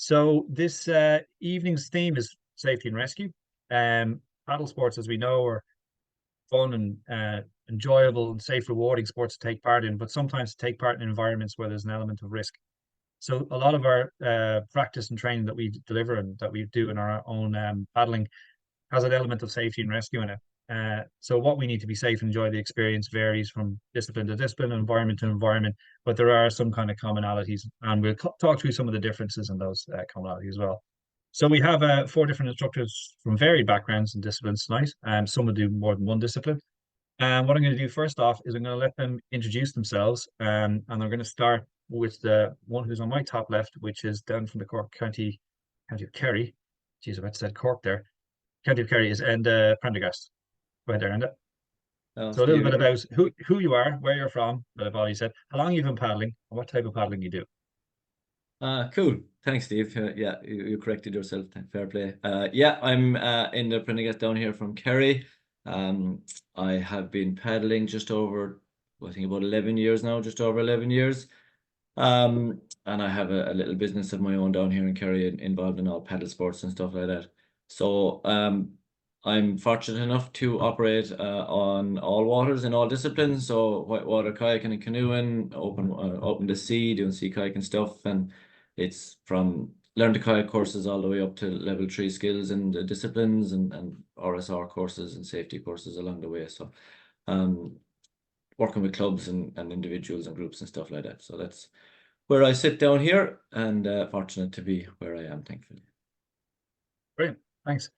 So this evening's theme is safety and rescue. Paddle sports, as we know, are fun and enjoyable and safe, rewarding sports to take part in, but sometimes to take part in environments where there's an element of risk. So a lot of our practice and training that we deliver and that we do in our own paddling has an element of safety and rescue in it. So what we need to be safe and enjoy the experience varies from discipline to discipline, environment to environment, but there are some kind of commonalities, and we'll talk through some of the differences in those commonalities as well. So we have four different instructors from varied backgrounds and disciplines tonight, and some will do more than one discipline. And what I'm going to do first off is I'm going to let them introduce themselves, and I'm going to start with the one who's on my top left, which is down from the Cork County of Kerry. Jeez, I about said Cork there. County of Kerry is Enda Prendergast. Go ahead there, Enda. Oh, So a little bit about who you are, where you're from, that I've already said, how long you've been paddling, and what type of paddling you do. Cool. Thanks, Steve. Yeah, you corrected yourself. Fair play. Yeah, I'm Enda Prendergast down here from Kerry. I have been paddling just over, I think about 11 years now, just over 11 years. And I have a little business of my own down here in Kerry involved in all paddle sports and stuff like that. So I'm fortunate enough to operate on all waters in all disciplines. So whitewater kayaking and canoeing, open the sea, doing sea kayaking stuff, and it's from learn to kayak courses all the way up to level 3 skills and disciplines and RSR courses and safety courses along the way. So working with clubs and individuals and groups and stuff like that. So that's where I sit down here, and fortunate to be where I am, thankfully. Brilliant, thanks.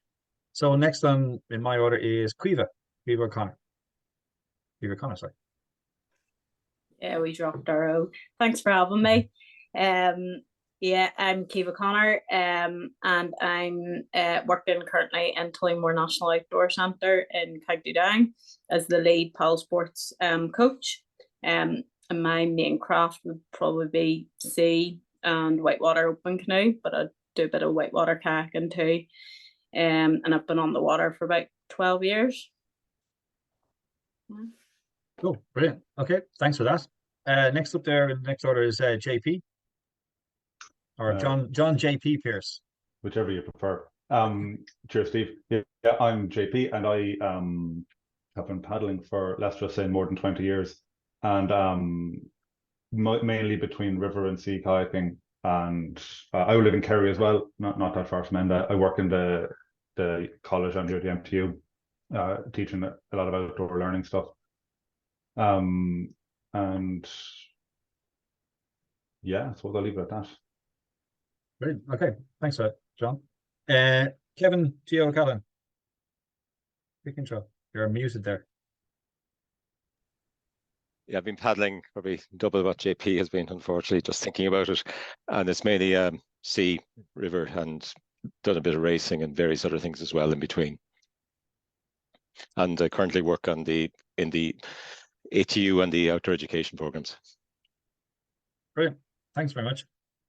So next on in my order is Caoimhe O'Connor. Caoimhe O'Connor, sorry. Yeah, we dropped our O. Thanks for having me. Yeah, I'm Caoimhe O'Connor, and I'm working currently in Tullymore National Outdoor Centre in County Down as the lead paddle sports coach. And my main craft would probably be sea and whitewater open canoe, but I do a bit of whitewater kayaking too. And I've been on the water for about 12 years. Cool, brilliant. Okay, thanks for that. Next up there in the next order is JP. Or John JP Pierce. Whichever you prefer. Cheers, Steve. Yeah, I'm JP, and I have been paddling for, let's just say, more than 20 years. And mainly between river and sea kayaking. And I live in Kerry as well, not that far from Enda. I work in the college under the MTU, teaching a lot of outdoor learning stuff. And yeah, so I'll leave it at that. Brilliant. Okay, thanks for that, John. Kevin G. O'Callaghan. Quick intro. You're muted there. Yeah, I've been paddling probably double what JP has been, unfortunately, just thinking about it. And it's mainly sea, river, and done a bit of racing and various other things as well in between. And I currently work in the ATU and the outdoor education programs. Brilliant. Thanks very much.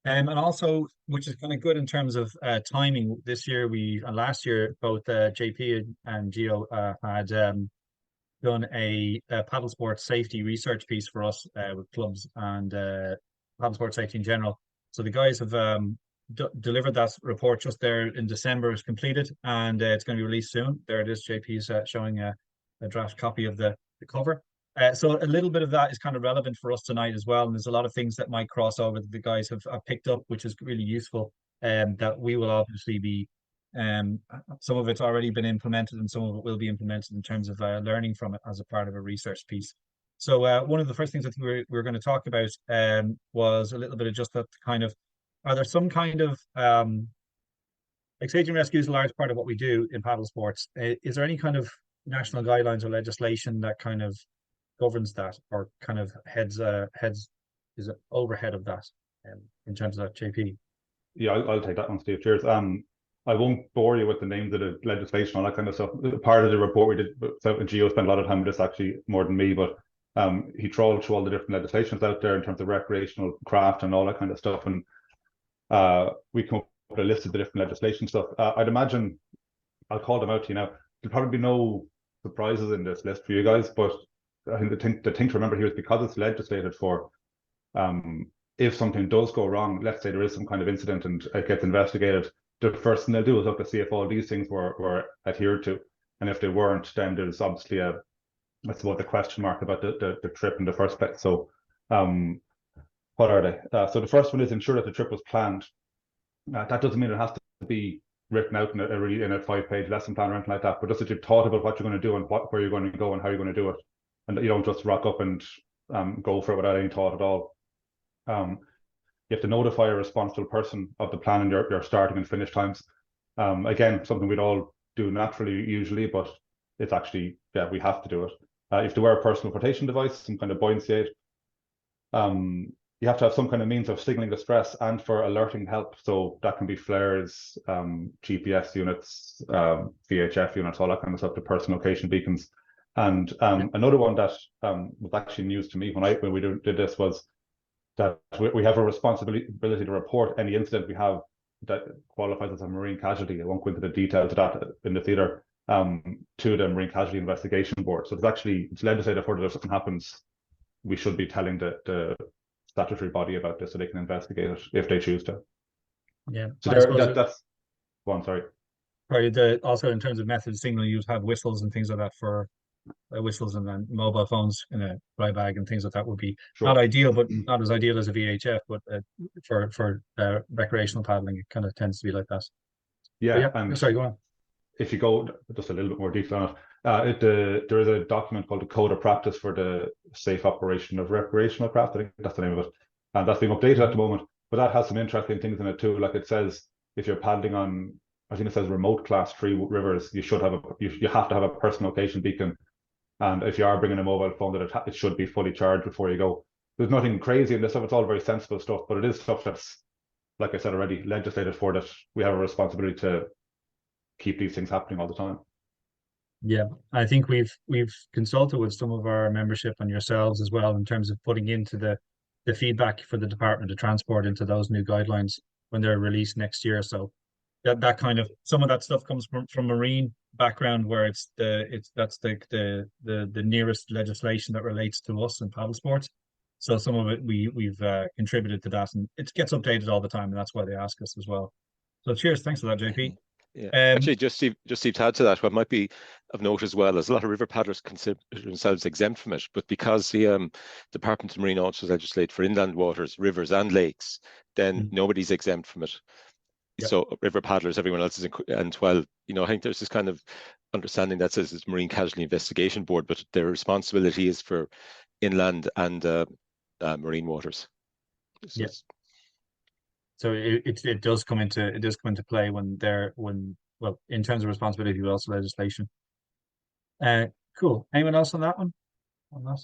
And also, which is kind of good in terms of timing, this year and last year, both JP and Gio had done a paddle sports safety research piece for us with clubs and paddle sports safety in general. So the guys have delivered that report just there in December. It's completed, and it's going to be released soon. There it is. JP's showing a draft copy of the cover. So a little bit of that is kind of relevant for us tonight as well. And there's a lot of things that might cross over that the guys have picked up, which is really useful. That we will obviously be, some of it's already been implemented and some of it will be implemented in terms of learning from it as a part of a research piece. So one of the first things I think we're going to talk about was a little bit of just that kind of, are there some kind of, like safety and rescue is a large part of what we do in paddle sports. Is there any kind of national guidelines or legislation that kind of governs that, or kind of heads is it overhead of that in terms of that, JP? Yeah, I'll take that one, Steve. Cheers. I won't bore you with the names of the legislation, all that kind of stuff. Part of the report we did, so Gio spent a lot of time with this, actually more than me, but he trawled through all the different legislations out there in terms of recreational craft and all that kind of stuff, and we come up with a list of the different legislation stuff. I'd imagine, I'll call them out to you now. There'll probably be no surprises in this list for you guys, but I think the thing to remember here is because it's legislated for, if something does go wrong, let's say there is some kind of incident and it gets investigated, the first thing they'll do is look to see if all these things were adhered to. And if they weren't, then there's obviously that's about the question mark about the trip in the first place. So what are they? So the first one is ensure that the trip was planned. That doesn't mean it has to be written out in a 5-page lesson plan or anything like that, but just that you've thought about what you're going to do and where you're going to go and how you're going to do it. And that you don't just rock up and go for it without any thought at all. You have to notify a responsible person of the plan and your starting and finish times. Again, something we'd all do naturally usually, but it's actually, we have to do it. You have to wear a personal flotation device, some kind of buoyancy aid. You have to have some kind of means of signaling distress and for alerting help. So that can be flares, GPS units, VHF units, all that kind of stuff, the person location beacons. And another one that was actually news to me when we did this was that we have a responsibility to report any incident we have that qualifies as a marine casualty. I won't go into the details of that in the theatre, to the Marine Casualty Investigation Board. So it's legislated for that if something happens, we should be telling the statutory body about this so they can investigate it if they choose to. Yeah. So that's one, sorry. Sorry, also in terms of method of signal, you'd have whistles and things like that for whistles, and then mobile phones in a dry bag and things like that would be not ideal, but not as ideal as a VHF, but for recreational paddling, it kind of tends to be like that. Yeah, and sorry, go on. If you go just a little bit more detail on it, there is a document called the Code of Practice for the Safe Operation of Recreational Craft. I think that's the name of it, and that's being updated at the moment. But that has some interesting things in it too. Like it says, if you're paddling on, I think it says remote class 3 rivers, you should have you have to have a personal location beacon, and if you are bringing a mobile phone, that it should be fully charged before you go. There's nothing crazy in this stuff. It's all very sensible stuff, but it is stuff that's, like I said already, legislated for that. We have a responsibility to keep these things happening all the time. Yeah, I think we've consulted with some of our membership and yourselves as well in terms of putting into the feedback for the Department of Transport into those new guidelines when they're released next year. So that kind of, some of that stuff comes from marine background, where that's the nearest legislation that relates to us in paddle sports. So some of it we've contributed to that, and it gets updated all the time, and that's why they ask us as well. So cheers, thanks for that, JP. Yeah, actually, just to add to that, what might be of note as well is a lot of river paddlers consider themselves exempt from it, but because the Department of Marine also legislate for inland waters, rivers and lakes, then nobody's exempt from it. Yep. So river paddlers, everyone else is and while, I think there's this kind of understanding that says it's Marine Casualty Investigation Board, but their responsibility is for inland and marine waters. So yes. So it does come into play when in terms of responsibility, but also legislation. Cool. Anyone else on that one? On that?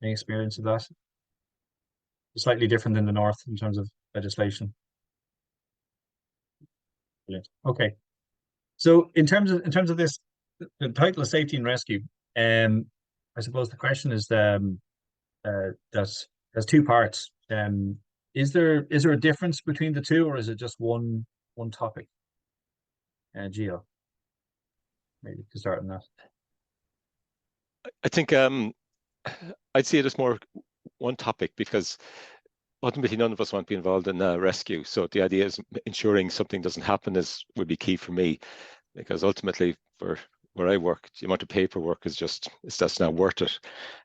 Any experience of that? Slightly different than the north in terms of legislation. Brilliant. Okay. So in terms of this, the title of safety and rescue, I suppose the question is there's 2 parts. Is there a difference between the two, or is it just one topic? Gio, maybe to start on that. I think I'd see it as more one topic, because ultimately none of us want to be involved in rescue. So the idea is ensuring something doesn't happen would be key for me, because ultimately for where I work, the amount of paperwork is that's not worth it.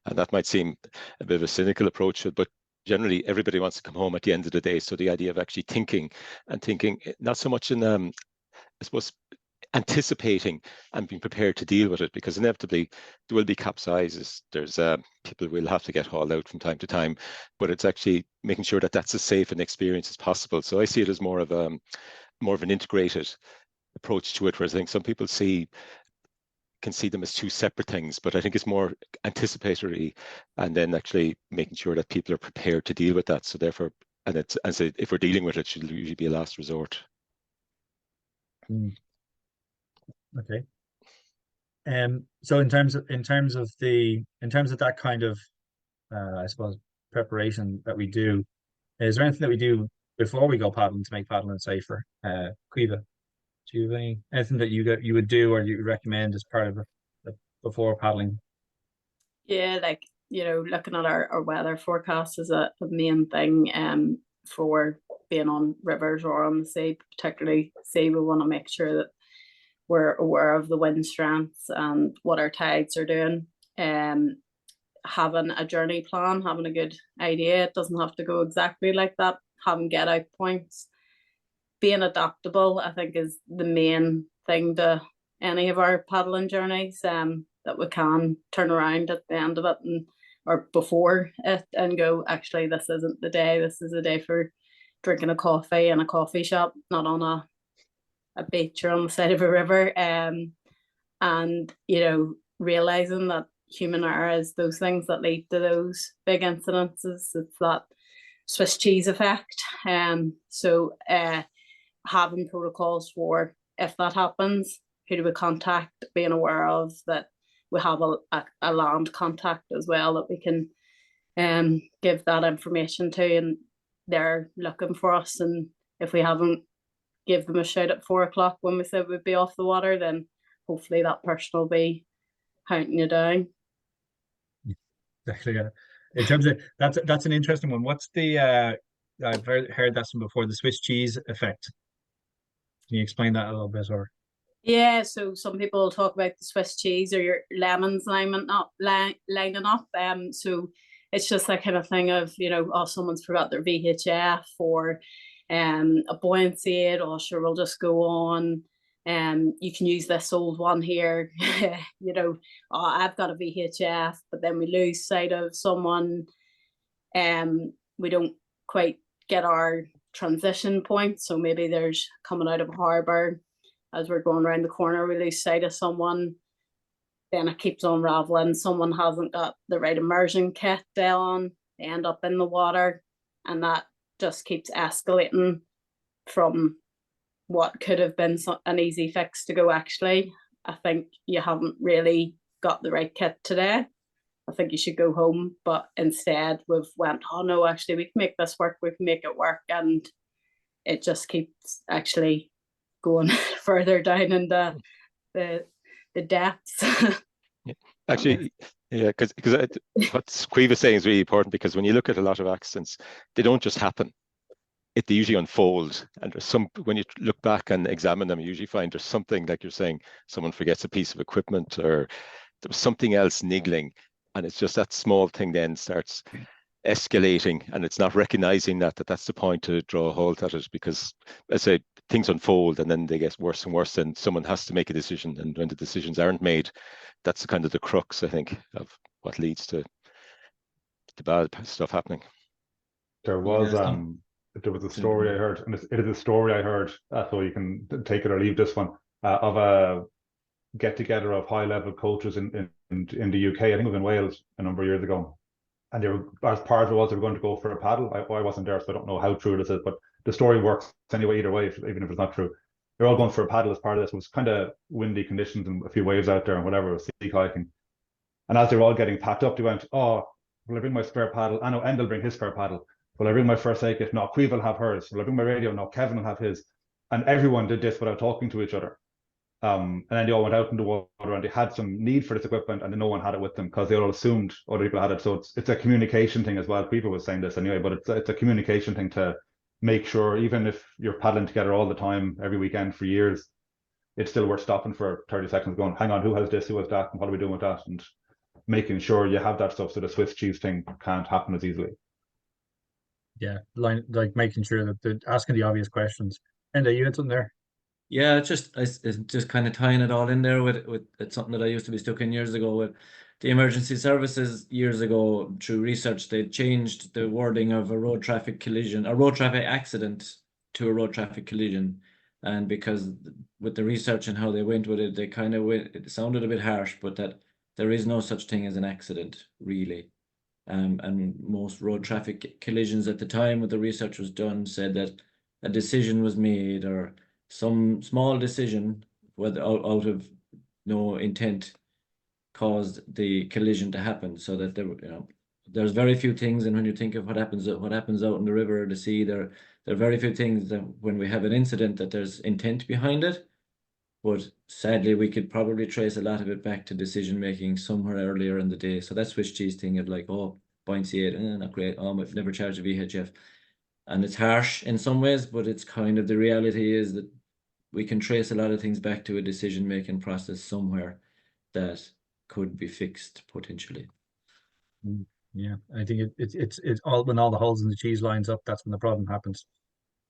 And that might seem a bit of a cynical approach, but generally everybody wants to come home at the end of the day. So the idea of actually thinking not so much in I suppose anticipating and being prepared to deal with it, because inevitably there will be capsizes, there's people will have to get hauled out from time to time, but it's actually making sure that that's as safe an experience as possible. So I see it as more of an integrated approach to it, whereas I think some people can see them as 2 separate things, but I think it's more anticipatory and then actually making sure that people are prepared to deal with that. So therefore, if we're dealing with it, it should usually be a last resort. Okay. So in terms of that kind of I suppose preparation that we do, is there anything that we do before we go paddling to make paddling safer? Caoimhe, do you have anything that you would do or you would recommend as part of before paddling? Yeah, like you know, looking at our weather forecast is a main thing for being on rivers or on the sea, particularly sea. We want to make sure that we're aware of the wind strengths and what our tides are doing. Having a journey plan, having a good idea. It doesn't have to go exactly like that. Having get out points. Being adaptable, I think, is the main thing to any of our paddling journeys, that we can turn around at the end of it or before it and go, actually, this isn't the day. This is the day for drinking a coffee in a coffee shop, not on a beach or on the side of a river. And, you know, realizing that human error is those things that lead to those big incidences. It's that Swiss cheese effect. So having protocols for if that happens, who do we contact, being aware of that we have a land contact as well that we can give that information to, and they're looking for us. And if we haven't give them a shout at 4 o'clock when we said we'd be off the water, then hopefully that person will be hunting you down. Exactly. Yeah. In terms of that's an interesting one. What's the I've heard that one before, the Swiss cheese effect. Can you explain that a little bit, or? Yeah, so some people talk about the Swiss cheese or your lemons lining up. So it's just that kind of thing of, you know, oh, someone's forgot their VHF or a buoyancy aid, or sure, we'll just go on. You can use this old one here. You know, oh, I've got a VHF, but then we lose sight of someone. We don't quite get our transition point. So maybe there's coming out of a harbour, as we're going around the corner, we lose sight of someone. Then it keeps unraveling. Someone hasn't got the right immersion kit on. They end up in the water, and that just keeps escalating from what could have been an easy fix to go, actually, I think you haven't really got the right kit today. I think you should go home. But instead we've went, oh no, actually we can make this work, we can make it work. And it just keeps actually going further down in the depths. Actually, yeah, because what Caoimhe is saying is really important, because when you look at a lot of accidents, they don't just happen. They usually unfold, and there's some, when you look back and examine them, you usually find there's something, like you're saying, someone forgets a piece of equipment, or there was something else niggling, and it's just that small thing then starts escalating, and it's not recognizing that's the point to draw a halt at it, because as I say, things unfold and then they get worse and worse, and someone has to make a decision, and when the decisions aren't made, that's kind of the crux, I think, of what leads to the bad stuff happening. There was a story I heard, and it is a story I heard, so you can take it or leave this one, of a get together of high level coaches in the UK. I think it was in Wales a number of years ago. And they were, as part of it was, they were going to go for a paddle. I wasn't there, so I don't know how true this is, but the story works anyway, either way, even if it's not true. They're all going for a paddle as part of this. It was kind of windy conditions and a few waves out there and whatever, it was sea kayaking. And as they were all getting packed up, they went, oh, will I bring my spare paddle? I know Enda will bring his spare paddle. Will I bring my first aid kit? No, Caoimhe will have hers. Will I bring my radio? No, Kevin will have his. And everyone did this without talking to each other. And then they all went out in the water, and they had some need for this equipment, and then no one had it with them because they all assumed other people had it. So it's a communication thing as well. People were saying this anyway, but it's a communication thing to make sure, even if you're paddling together all the time, every weekend for years, it's still worth stopping for 30 seconds going, hang on, who has this, who has that, and what are we doing with that? And making sure you have that stuff so the Swiss cheese thing can't happen as easily. Yeah, like making sure that they're asking the obvious questions. And you had something there? Yeah, it's just kind of tying it all in there with it's something that I used to be stuck in years ago with the emergency services. Years ago, through research, they changed the wording of a road traffic accident to a road traffic collision. And because with the research and how they went with it, they kind of went, it sounded a bit harsh, but that there is no such thing as an accident, really. And most road traffic collisions at the time when the research was done said that a decision was made, or some small decision, whether out of no intent, caused the collision to happen. So that there, there's very few things, and when you think of what happens out in the river or the sea, there are very few things that when we have an incident that there's intent behind it. but sadly we could probably trace a lot of it back to decision making somewhere earlier in the day. So that switch cheese thing of like, oh, 0.8, not great. Oh, I've never charged a VHF. And it's harsh in some ways, but it's kind of the reality is that we can trace a lot of things back to a decision making process somewhere that could be fixed potentially. Yeah, I think it's all when all the holes in the cheese lines up, that's when the problem happens.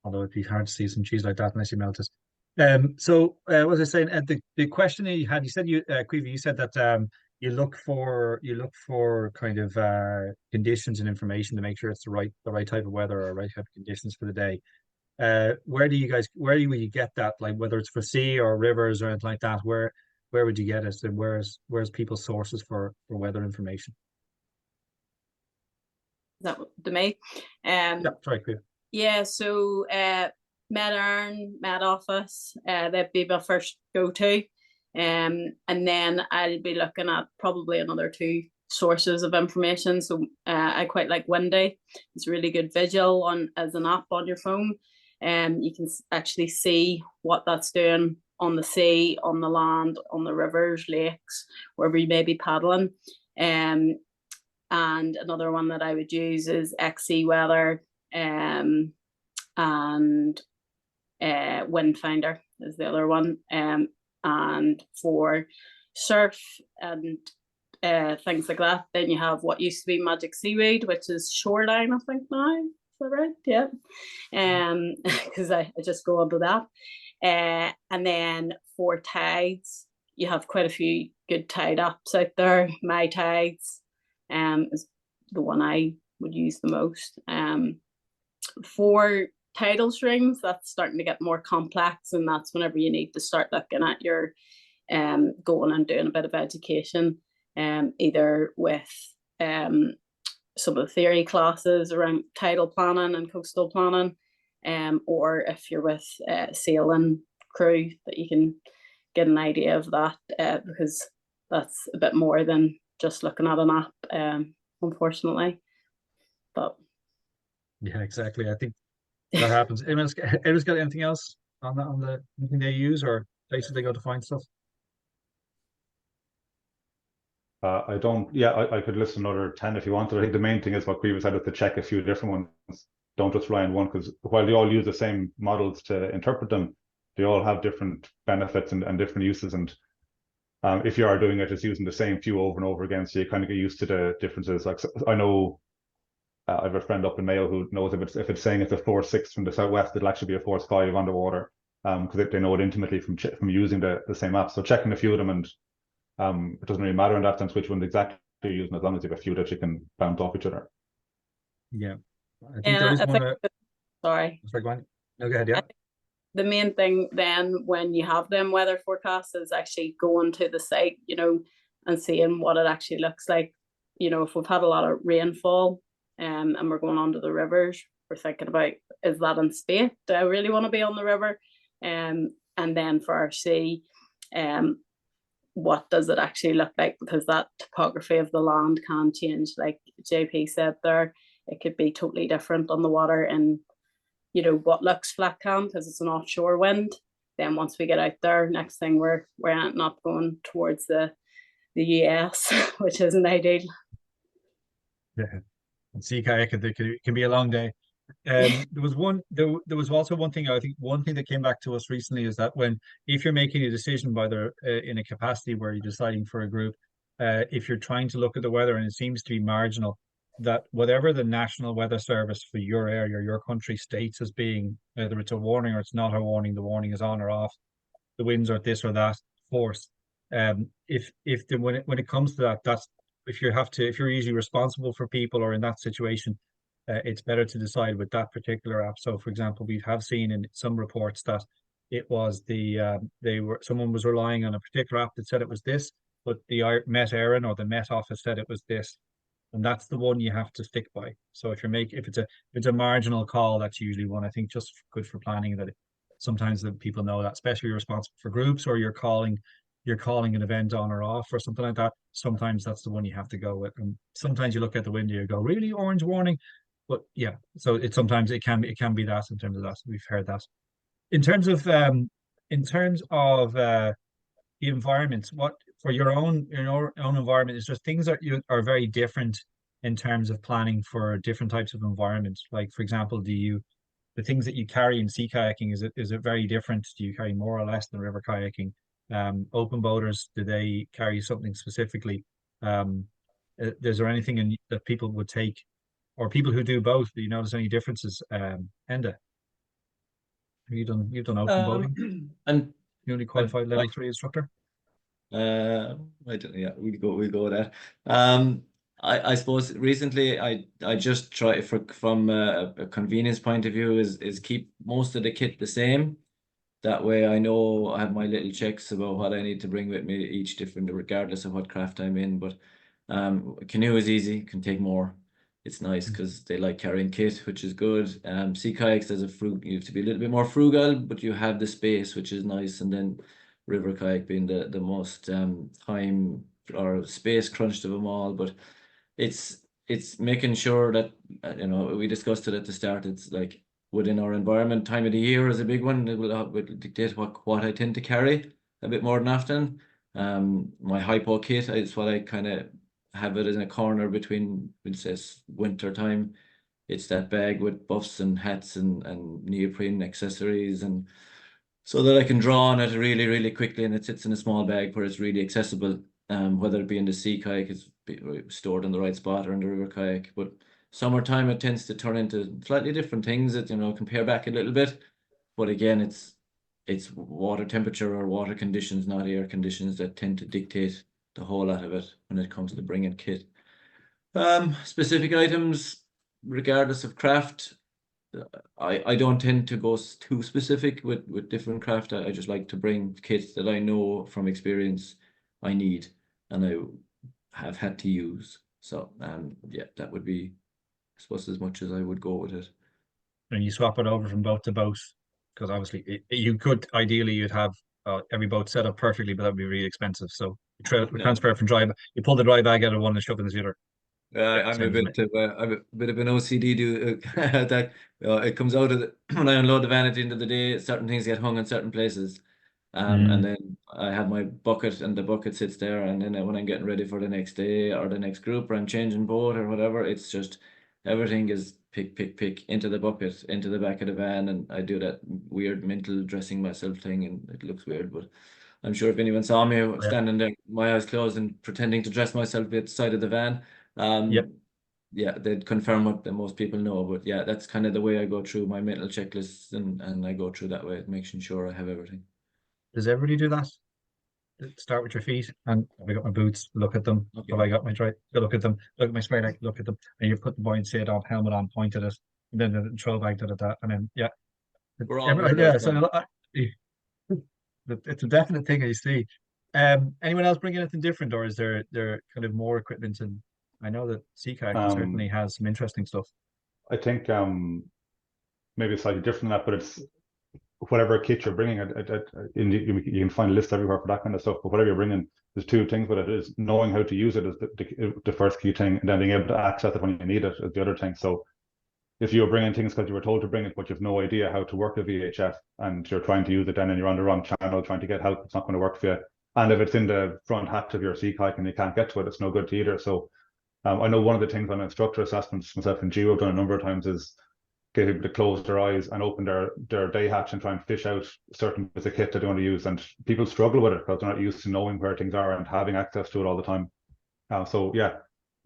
Although it'd be hard to see some cheese like that unless you melt it. So what was I saying? The question you had, you said Caoimhe, you said that you look for kind of conditions and information to make sure it's the right type of weather or right type of conditions for the day. Where will you get that? Like whether it's for sea or rivers or anything like that, where would you get it, and where's people's sources for weather information? Is that to me? Yeah, sorry, Caoimhe. Yeah, so Met Ireland, Met Office, that'd be my first go-to. And then I'll be looking at probably another two sources of information. So I quite like Windy. It's a really good visual as an app on your phone. You can actually see what that's doing on the sea, on the land, on the rivers, lakes, wherever you may be paddling. And another one that I would use is XC Weather, and Windfinder is the other one. And for surf and things like that, then you have what used to be Magic Seaweed, which is Shoreline, I think now. Is that right? Yeah. Because I just go under that. And then for tides, you have quite a few good tide apps out there. My Tides is the one I would use the most. For tidal strings, that's starting to get more complex, and that's whenever you need to start looking at your going and doing a bit of education, either with some of the theory classes around tidal planning and coastal planning, or if you're with sailing crew, that you can get an idea of that, because that's a bit more than just looking at an app, unfortunately. But yeah, exactly. I think that happens. Anyone's got anything else on the anything they use or places they go to find stuff? I don't. Yeah, I could list another 10 if you wanted. I think the main thing is what Caoimhe said, is to check a few different ones. Don't just rely on one, because while they all use the same models to interpret them, they all have different benefits and different uses. And if you are doing it, just using the same few over and over again, so you kind of get used to the differences. Like, I know I have a friend up in Mayo who knows if it's saying it's a force 6 from the southwest, it'll actually be a force 5 underwater, because they know it intimately from using the same app. So checking a few of them, and it doesn't really matter in that sense which ones exactly you're using, as long as you have a few that you can bounce off each other. Yeah, I think there is one. Sorry. Sorry, go on. No, go ahead. Yeah. The main thing then when you have them weather forecasts is actually going to the site, and seeing what it actually looks like. If we've had a lot of rainfall, and we're going onto the rivers, we're thinking about, is that in spate? Do I really want to be on the river? And then for our sea, what does it actually look like? Because that topography of the land can change. Like JP said there, it could be totally different on the water, and what looks flat calm because it's an offshore wind. Then once we get out there, next thing we're not going towards the US, which isn't ideal. Yeah, and sea kayaking, it can be a long day. There was also one thing. I think one thing that came back to us recently is that if you're making a decision, whether in a capacity where you're deciding for a group, if you're trying to look at the weather and it seems to be marginal, that whatever the National Weather Service for your area or your country states as being, whether it's a warning or it's not a warning, the warning is on or off, the winds are this or that force. When it comes to that, that's if you're usually responsible for people or in that situation, it's better to decide with that particular app. So, for example, we have seen in some reports that it was someone was relying on a particular app that said it was this, but the Met Éireann or the Met Office said it was this, and that's the one you have to stick by. So if it's a marginal call, that's usually one I think just good for planning. That sometimes the people know that, especially you're responsible for groups or you're calling an event on or off or something like that. Sometimes that's the one you have to go with, and sometimes you look at the window, you go, really, orange warning. But yeah, so sometimes it can be that in terms of that. We've heard that. In terms of in terms of the environment, what for your own environment is just things that you are very different in terms of planning for different types of environments. Like for example, the things that you carry in sea kayaking, is it very different? Do you carry more or less than river kayaking? Open boaters, do they carry something specifically? Is there anything that people would take, or people who do both? Do you notice any differences? Enda, you've done open boating? And Newly qualified level 3 instructor. I don't. Yeah, we go with that. I suppose recently I just try from a convenience point of view is keep most of the kit the same. That way I know I have my little checks about what I need to bring with me, each different, regardless of what craft I'm in. But canoe is easy, can take more. It's nice because they like carrying kit, which is good. Sea kayaks, you have to be a little bit more frugal, but you have the space, which is nice. And then river kayak being the most time or space crunched of them all. But it's making sure that we discussed it at the start. It's like within our environment, time of the year is a big one. It will dictate what I tend to carry a bit more than often. My hypo kit is what I kind of have it in a corner between, it says winter time. It's that bag with buffs and hats and neoprene accessories, and so that I can draw on it really, really quickly, and it sits in a small bag where it's really accessible. Whether it be in the sea kayak, it's stored in the right spot, or in the river kayak. But summertime, it tends to turn into slightly different things that compare back a little bit. But again, it's water temperature or water conditions, not air conditions, that tend to dictate the whole lot of it when it comes to bringing kit. Specific items, regardless of craft, I don't tend to go too specific with different craft. I just like to bring kit that I know from experience I need and I have had to use. So yeah, that would be, I suppose, as much as I would go with it. And you swap it over from boat to boat, because obviously you could ideally you'd have every boat set up perfectly, but that would be really expensive. So you transfer from you pull the dry bag out of one and shove it in the other. I'm a bit of an OCD dude. That it comes out of when I unload the van at the end of the day, certain things get hung in certain places. And then I have my bucket, and the bucket sits there, and then when I'm getting ready for the next day or the next group, or I'm changing boat or whatever, it's just everything is pick into the bucket, into the back of the van, and I do that weird mental dressing myself thing, and it looks weird, but I'm sure if anyone saw me standing there, my eyes closed and pretending to dress myself at the side of the van, yeah, they'd confirm what most people know. But yeah, that's kind of the way I go through my mental checklists, and I go through that way, making sure I have everything. Does everybody do that? Start with your feet, and have I got my boots? Look at them. Okay. Have I got my dry? Look at them. Look at my spray leg. Look at them. And you put the buoyancy on, helmet on, pointed it, and then the control bag did that, and then yeah. We're all Yeah. So it's a definite thing I see. Anyone else bring anything different, or is there kind of more equipment? And I know that sea kayaking certainly has some interesting stuff. I think maybe slightly different than that, but it's whatever kit you're bringing. You can find a list everywhere for that kind of stuff. But whatever you're bringing, there's two things with it. Is knowing how to use it is the first key thing, and then being able to access it when you need it is the other thing. So if you're bringing things because you were told to bring it, but you've no idea how to work a VHF, and you're trying to use it then, and you're on the wrong channel trying to get help, it's not going to work for you. And if it's in the front hatch of your sea kayak and you can't get to it, it's no good to either. So I know one of the things on instructor assessments, myself and Gio have done a number of times, is get people to close their eyes and open their day hatch and try and fish out certain bits of kit that they want to use. And people struggle with it because they're not used to knowing where things are and having access to it all the time. So yeah,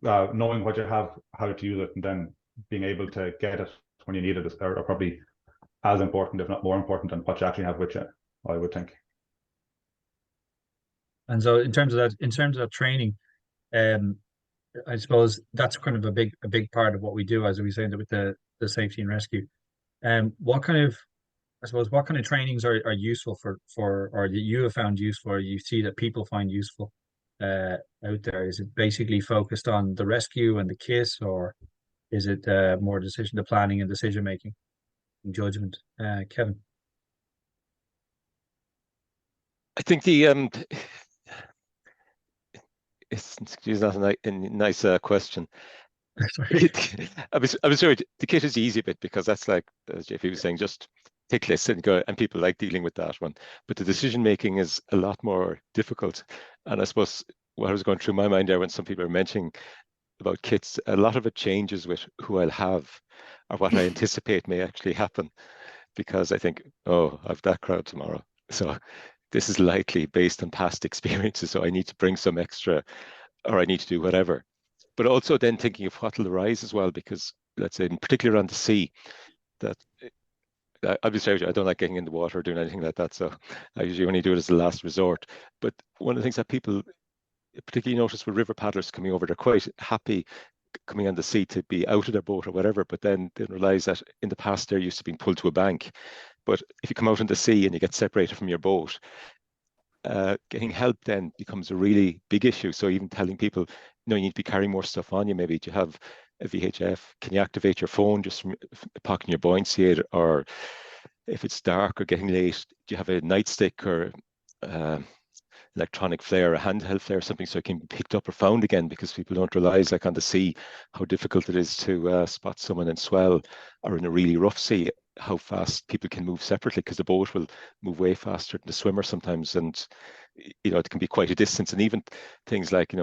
knowing what you have, how to use it, and then being able to get it when you need it are probably as important, if not more important, than what you actually have with you, I would think. And so in terms of training, I suppose that's kind of a big part of what we do, as we say, with the safety and rescue. What kind of trainings are useful for or that you have found useful, or you see that people find useful out there? Is it basically focused on the rescue and the kit, or is it more the planning and decision making and judgment? Kevin? I think excuse that a nice question. Sorry. I was sorry. The kit is the easy bit, because that's like, as JP was saying, just tick lists and go, and people like dealing with that one. But the decision making is a lot more difficult. And I suppose what was going through my mind there when some people are mentioning about kits, a lot of it changes with who I'll have or what I anticipate may actually happen, because I think, oh, I've that crowd tomorrow, so this is likely based on past experiences, so I need to bring some extra, or I need to do whatever. But also then thinking of what will arise as well, because let's say in particular on the sea, that obviously I don't like getting in the water or doing anything like that, so I usually only do it as a last resort. But one of the things that people particularly notice with river paddlers coming over, they're quite happy coming on the sea to be out of their boat or whatever, but then they realize that in the past they're used to being pulled to a bank. But if you come out in the sea and you get separated from your boat, getting help then becomes a really big issue. So even telling people, you need to be carrying more stuff on you. Maybe do you have a VHF? Can you activate your phone just from pocketing your buoyancy aid? Or if it's dark or getting late, do you have a nightstick or electronic flare, a handheld flare, something so it can be picked up or found again? Because people don't realize, like on the sea, how difficult it is to spot someone in swell or in a really rough sea, how fast people can move separately, because the boat will move way faster than the swimmer sometimes, and it can be quite a distance. And even things like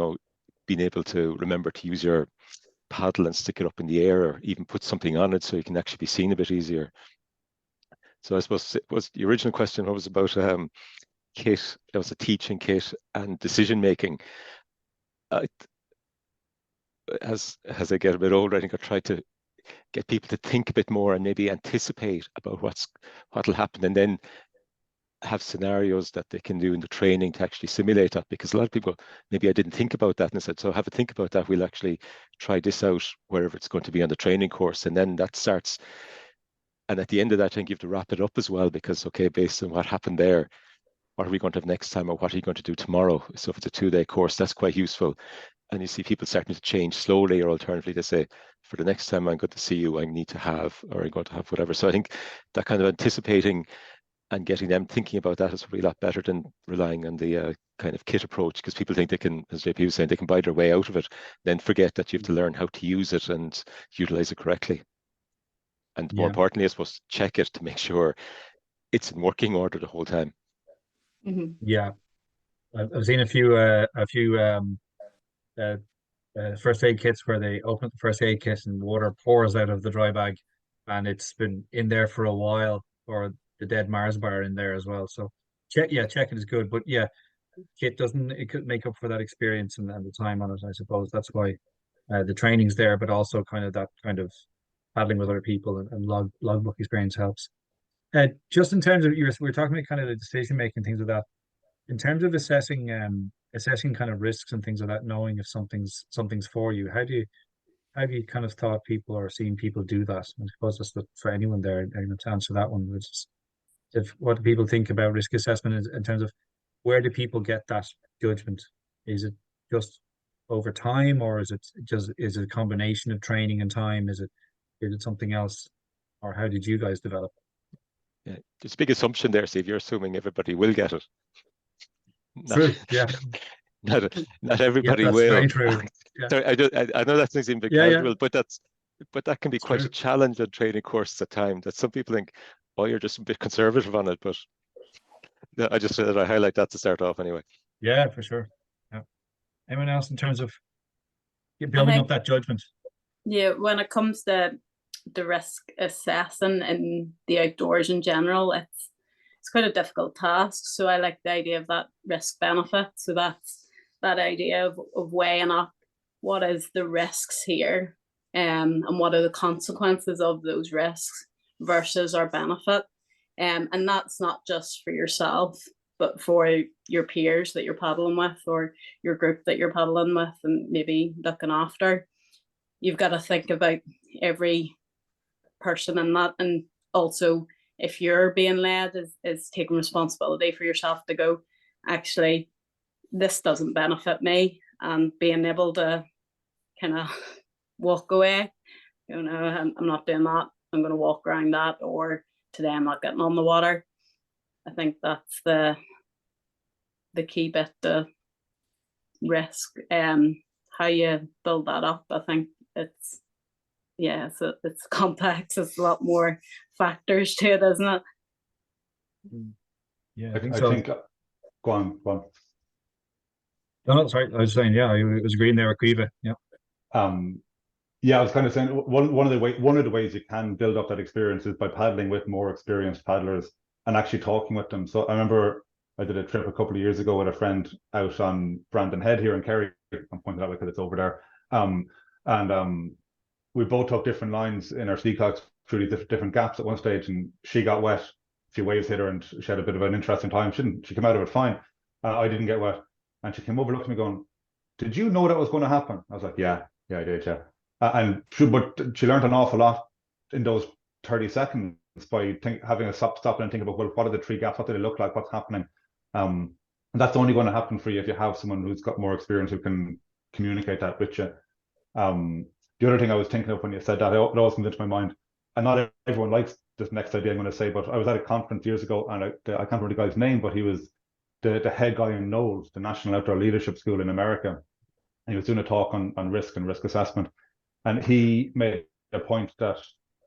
being able to remember to use your paddle and stick it up in the air, or even put something on it so you can actually be seen a bit easier. So I suppose it was the original question, what was about kit, that was a teaching kit and decision making. As I get a bit older, I think I try to get people to think a bit more and maybe anticipate about what'll happen, and then have scenarios that they can do in the training to actually simulate that. Because a lot of people, maybe I didn't think about that, and I said, so have a think about that, we'll actually try this out wherever it's going to be on the training course. And then that starts, and at the end of that I think you have to wrap it up as well, because okay, based on what happened there, what are we going to have next time, or what are you going to do tomorrow? So if it's a 2-day course, that's quite useful. And you see people starting to change slowly, or alternatively, they say, for the next time I'm going to see you, I need to have, or I'm going to have whatever. So I think that kind of anticipating and getting them thinking about that is probably a lot better than relying on the kind of kit approach, because people think they can, as JP was saying, they can buy their way out of it, then forget that you have to learn how to use it and utilize it correctly. And more importantly, I suppose, check it to make sure it's in working order the whole time. Mm-hmm. Yeah, I've seen a few first aid kits where they open up the first aid kit and water pours out of the dry bag, and it's been in there for a while, or the dead Mars bar in there as well. So check it is good, but yeah, kit it could make up for that experience and the time on it. I suppose that's why the training's there, but also kind of that kind of paddling with other people and logbook experience helps. Just in terms of we're talking about kind of the decision making, things like that. In terms of assessing kind of risks and things like that, knowing if something's for you, how do you kind of thought people or seen people do that? I suppose that's for anyone there, to answer that one, which is what do people think about risk assessment in terms of where do people get that judgment? Is it just over time, or is it a combination of training and time? Is it something else, or how did you guys develop? Yeah, there's a big assumption there, Steve. You're assuming everybody will get it. True. Yeah. Not everybody that's will. very true. Yeah. Sorry, I know that seems a bit casual, but that can be quite true. a challenge on training courses at times. That some people think, oh, you're just a bit conservative on it, but I just said that I highlight that to start off anyway. Yeah, for sure. Yeah. Anyone else in terms of building up that judgment? Yeah, when it comes to the risk assessing in the outdoors in general, it's quite a difficult task. So I like the idea of that risk benefit. So that's that idea of weighing up what is the risks here, and what are the consequences of those risks versus our benefit. And that's not just for yourself, but for your peers that you're paddling with, or your group that you're paddling with and maybe looking after. You've got to think about every person in that, and also if you're being led is taking responsibility for yourself to go, actually, this doesn't benefit me, and being able to kind of walk away. I'm not doing that. I'm going to walk around that, or today I'm not getting on the water. I think that's the key bit to risk. How you build that up, I think it's complex. It's a lot more factors to it, isn't it? Yeah, I think I so. think, go on, go on. No, no, sorry. I was saying, yeah, I was agreeing there with Kiva. Yeah. Um, yeah, I was kind of saying one of the ways you can build up that experience is by paddling with more experienced paddlers and actually talking with them. So I remember I did a trip a couple of years ago with a friend out on Brandon Head here in Kerry. I'm pointing that way because it's over there. And we both took different lines in our seacocks through these different gaps at one stage, and she got wet. A few waves hit her, and she had a bit of an interesting time. She came out of it fine. I didn't get wet, and she came over, looked at me, going, "Did you know that was going to happen?" I was like, "Yeah, yeah, I did, yeah." But she learned an awful lot in those 30 seconds by having a stop and think about, well, what are the three gaps? What do they look like? What's happening? And that's only going to happen for you if you have someone who's got more experience who can communicate that with you. The other thing I was thinking of when you said that, it always comes into my mind, and not everyone likes this next idea I'm going to say, but I was at a conference years ago, and I can't remember the guy's name, but he was the head guy in NOLS, the National Outdoor Leadership School in America. And he was doing a talk on risk and risk assessment. And he made a point that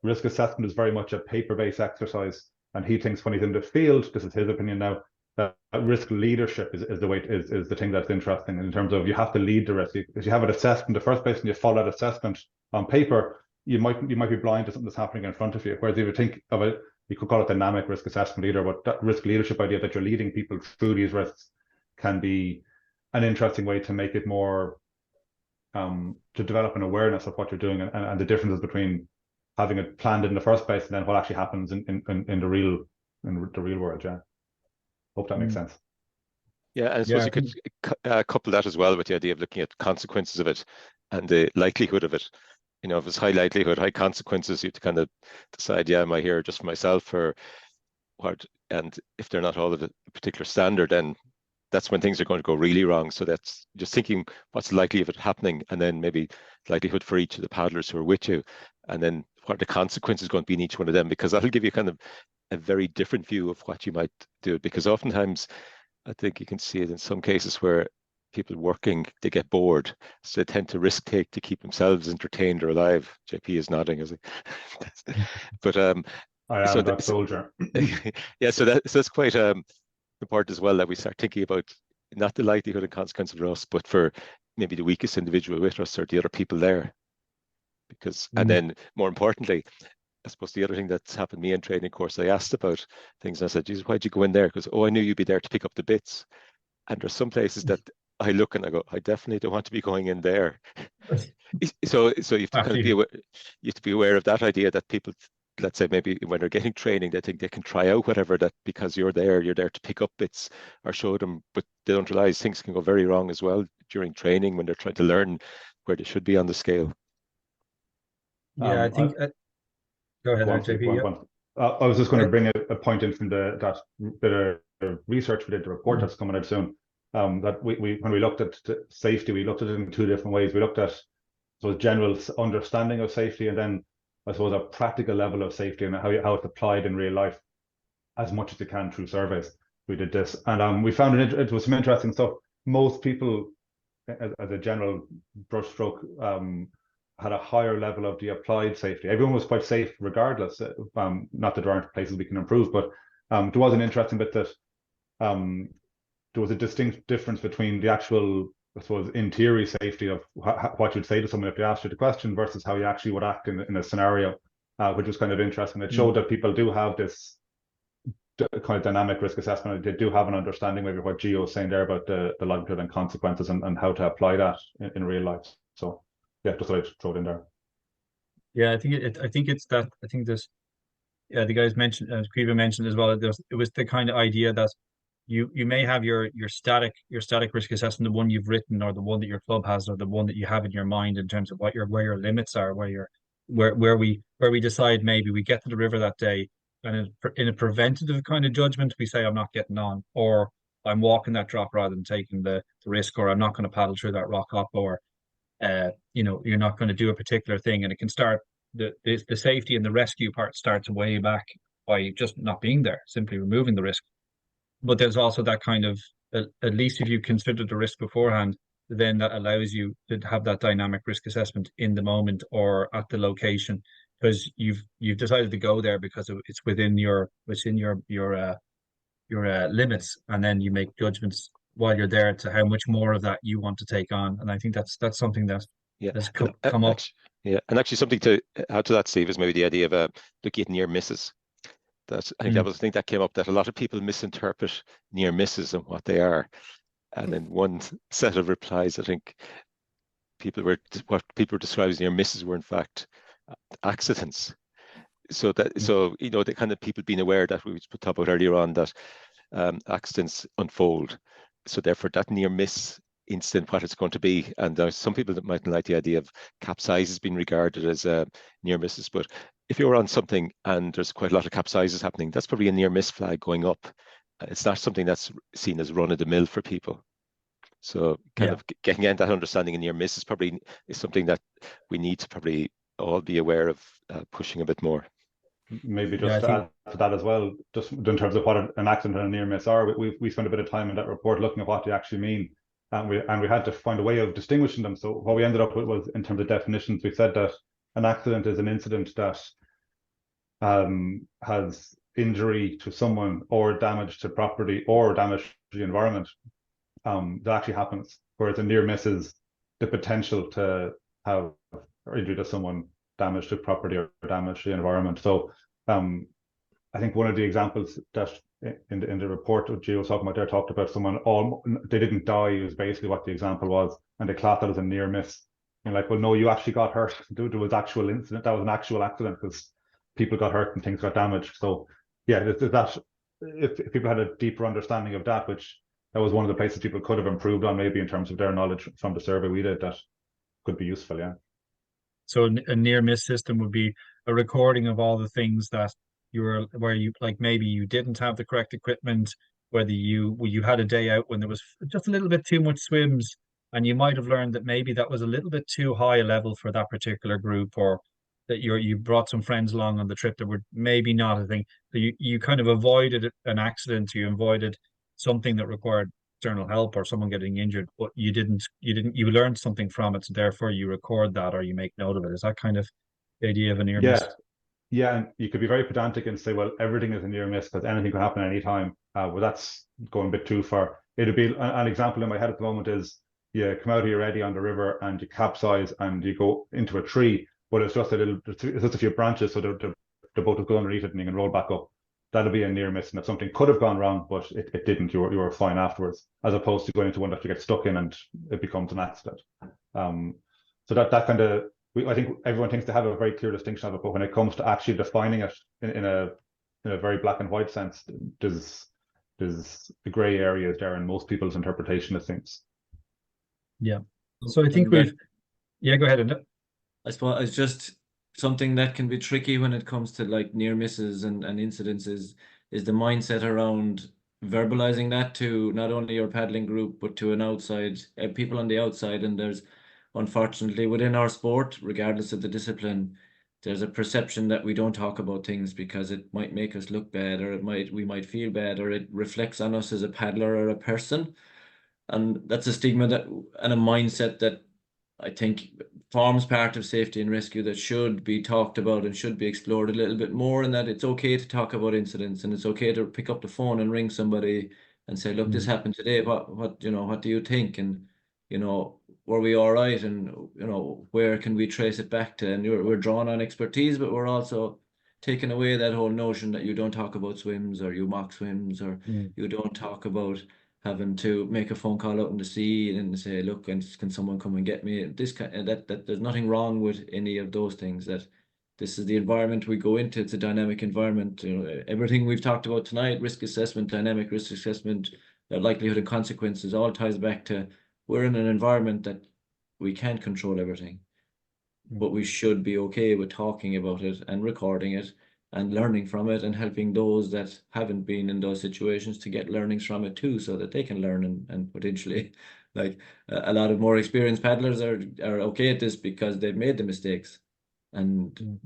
risk assessment is very much a paper-based exercise. And he thinks when he's in the field, this is his opinion now, that risk leadership is the thing that's interesting in terms of you have to lead the risk. If you have an assessment in the first place and you follow that assessment on paper, you might be blind to something that's happening in front of you. Whereas if you think of it, you could call it dynamic risk assessment either, but that risk leadership idea that you're leading people through these risks can be an interesting way to make it more to develop an awareness of what you're doing and the differences between having it planned in the first place and then what actually happens in the real world. Yeah, hope that makes sense. Yeah, and I suppose you could couple that as well with the idea of looking at consequences of it and the likelihood of it. You know, if it's high likelihood, high consequences, you have to kind of decide, yeah, am I here just for myself or what? And if they're not all of a particular standard, then that's when things are going to go really wrong. So that's just thinking what's likely of it happening, and then maybe likelihood for each of the paddlers who are with you, and then what are the consequences going to be in each one of them, because that'll give you kind of a very different view of what you might do. Because oftentimes, I think you can see it in some cases where people working, they get bored, so they tend to risk take to keep themselves entertained or alive. JP is nodding, is he? But I am that soldier. Yeah, so that's quite important as well, that we start thinking about not the likelihood and consequence for us, but for maybe the weakest individual with us or the other people there. Because and then more importantly, I suppose the other thing that's happened to me in training course, I asked about things and I said, Jesus, why'd you go in there? Because, oh, I knew you'd be there to pick up the bits. And there's some places that I look and I go, I definitely don't want to be going in there. So you have to kind of be aware, you have to be aware of that idea that people, let's say maybe when they're getting training, they think they can try out whatever, that because you're there to pick up bits or show them, but they don't realize things can go very wrong as well during training when they're trying to learn where they should be on the scale. Yeah, I think. Go ahead, JP. I was just going to bring a point in from that bit of research we did, the report that's coming out soon. That we when we looked at safety, we looked at it in two different ways. We looked at general understanding of safety, and then I suppose a practical level of safety and how it's applied in real life as much as you can through surveys. We did this, and we found it was some interesting stuff. Most people, as a general brushstroke, had a higher level of the applied safety. Everyone was quite safe regardless. Not that there aren't places we can improve, but there was an interesting bit that there was a distinct difference between the actual, I suppose, in theory safety of what you'd say to someone if they asked you the question versus how you actually would act in a scenario, which was kind of interesting. It showed that people do have this kind of dynamic risk assessment. They do have an understanding maybe what Gio was saying there about the likelihood and consequences and how to apply that in real life. So yeah, just thought I'd throw it in there. Yeah, I think it's that. I think this. Yeah, the guys mentioned, as Kriva mentioned as well. It was the kind of idea that you may have your static risk assessment, the one you've written, or the one that your club has, or the one that you have in your mind in terms of where your limits are, where we decide maybe we get to the river that day, and in a preventative kind of judgment, we say I'm not getting on, or I'm walking that drop rather than taking the risk, or I'm not going to paddle through that rock up, or you're not going to do a particular thing, and it can start the safety and the rescue part starts way back by just not being there, simply removing the risk. But there's also that kind of, at least if you consider the risk beforehand, then that allows you to have that dynamic risk assessment in the moment or at the location, because you've decided to go there because it's within your limits, and then you make judgments while you're there to how much more of that you want to take on. And I think that's something that Yeah, has and come up. actually, yeah, and actually something to add to that, Steve, is maybe the idea of looking at near misses. That I think that was a thing that came up, that a lot of people misinterpret near misses and what they are. And in one set of replies, I think what people were describing as near misses were in fact accidents. So the kind of people being aware that we talked about earlier on, that accidents unfold. So therefore, that near miss incident, what it's going to be. And there's some people that mightn't like the idea of capsizes being regarded as near misses. But if you're on something and there's quite a lot of capsizes happening, that's probably a near miss flag going up. It's not something that's seen as run of the mill for people. So kind of getting into that understanding of near miss is something that we need to probably all be aware of, pushing a bit more. Maybe just to add to that as well, just in terms of what an accident and a near miss are, we spent a bit of time in that report looking at what they actually mean, and we had to find a way of distinguishing them. So what we ended up with was, in terms of definitions, we said that an accident is an incident that has injury to someone or damage to property or damage to the environment that actually happens, whereas a near miss is the potential to have injury to someone, damage to property, or damage to the environment. So I think one of the examples that in the report that Gio was talking about there talked about someone, they didn't die, is basically what the example was, and they classed that as a near miss. And like, well, no, you actually got hurt. There was actual incident. That was an actual accident, because people got hurt and things got damaged. So yeah, if people had a deeper understanding of that, which that was one of the places people could have improved on, maybe in terms of their knowledge from the survey we did, that could be useful. Yeah. So a near miss system would be a recording of all the things that where you, like, maybe you didn't have the correct equipment, whether you had a day out when there was just a little bit too much swims, and you might have learned that maybe that was a little bit too high a level for that particular group, or that you brought some friends along on the trip that were maybe not a thing. So you kind of avoided an accident, you avoided something that required external help or someone getting injured, but you learned something from it, so therefore you record that or you make note of it. Is that kind of the idea of a near miss? Yeah, and you could be very pedantic and say, well, everything is a near miss because anything can happen at any time. Well, that's going a bit too far. It'd be an example in my head at the moment is, you come out of your eddy on the river and you capsize and you go into a tree, but it's just a few branches, so the boat will go underneath it and you can roll back up. That'll be a near miss, and if something could have gone wrong, but it didn't, you were fine afterwards, as opposed to going into one that you get stuck in and it becomes an accident. So that kind of, I think everyone thinks they have a very clear distinction of it, but when it comes to actually defining it in a very black and white sense, there's the grey areas there in most people's interpretation of things. Yeah. So I think go ahead. And I suppose it's just something that can be tricky when it comes to like near misses and incidents is the mindset around verbalizing that to not only your paddling group but to an outside people on the outside. And there's, unfortunately, within our sport, regardless of the discipline, there's a perception that we don't talk about things because it might make us look bad, or we might feel bad, or it reflects on us as a paddler or a person. And that's a stigma and a mindset that I think forms part of safety and rescue that should be talked about and should be explored a little bit more, and that it's okay to talk about incidents, and it's okay to pick up the phone and ring somebody and say, look, this happened today. What do you think? And, were we all right? And, where can we trace it back to? And we're drawing on expertise, but we're also taking away that whole notion that you don't talk about swims, or you mock swims, or you don't talk about having to make a phone call out in the sea and say, look, can someone come and get me? That there's nothing wrong with any of those things. That this is the environment we go into. It's a dynamic environment. Everything we've talked about tonight, risk assessment, dynamic risk assessment, likelihood and consequences, all ties back to we're in an environment that we can't control everything, but we should be okay with talking about it and recording it and learning from it and helping those that haven't been in those situations to get learnings from it too, so that they can learn and potentially, like, a lot of more experienced paddlers are okay at this because they've made the mistakes. And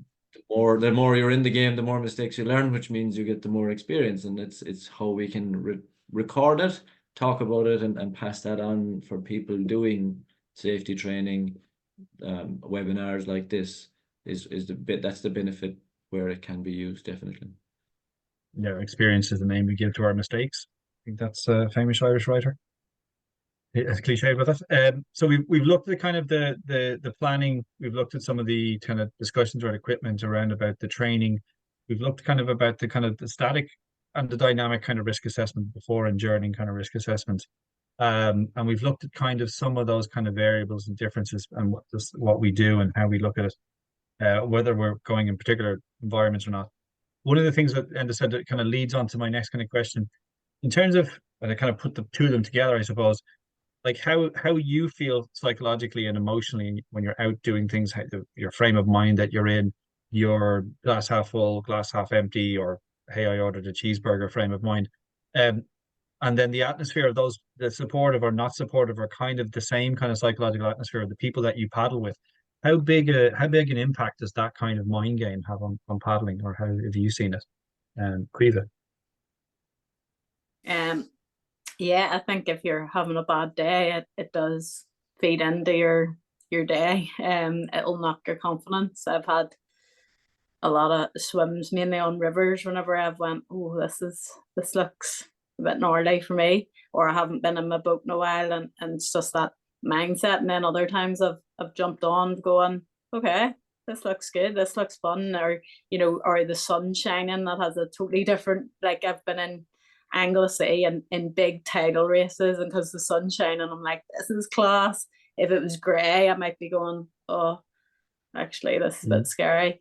the more you're in the game, the more mistakes you learn, which means you get the more experience. And it's how we can record it, talk about it, and pass that on for people doing safety training, webinars like this is that's the benefit where it can be used, definitely. experience is the name we give to our mistakes. I think that's a famous Irish writer. It's cliche with it. So we've looked at kind of the planning. We've looked at some of the kind of discussions around equipment, around about the training. We've looked kind of about the kind of the static and the dynamic kind of risk assessment before and during kind of risk assessment. And we've looked at kind of some of those kind of variables and differences and what we do and how we look at it, whether we're going in particular environments or not. One of the things that Enda said that kind of leads on to my next kind of question, in terms of, and I kind of put the two of them together, I suppose, like how you feel psychologically and emotionally when you're out doing things, your frame of mind that you're in, your glass half full, glass half empty, or hey, I ordered a cheeseburger frame of mind. And then the atmosphere of those, the supportive or not supportive, are kind of the same kind of psychological atmosphere of the people that you paddle with. How big an impact does that kind of mind game have on paddling, or how have you seen it? Caoimhe. Yeah, I think if you're having a bad day, it does feed into your day. It'll knock your confidence. I've had a lot of swims, mainly on rivers, whenever I've went, oh, this looks a bit gnarly for me, or I haven't been in my boat in a while, and it's just that mindset. And then other times I've jumped on going, okay, this looks good, this looks fun, or or the sun shining, that has a totally different, like I've been in Anglesey and in big tidal races, and because the sun's shining, I'm like, this is class. If it was grey, I might be going, oh, actually this is a bit scary.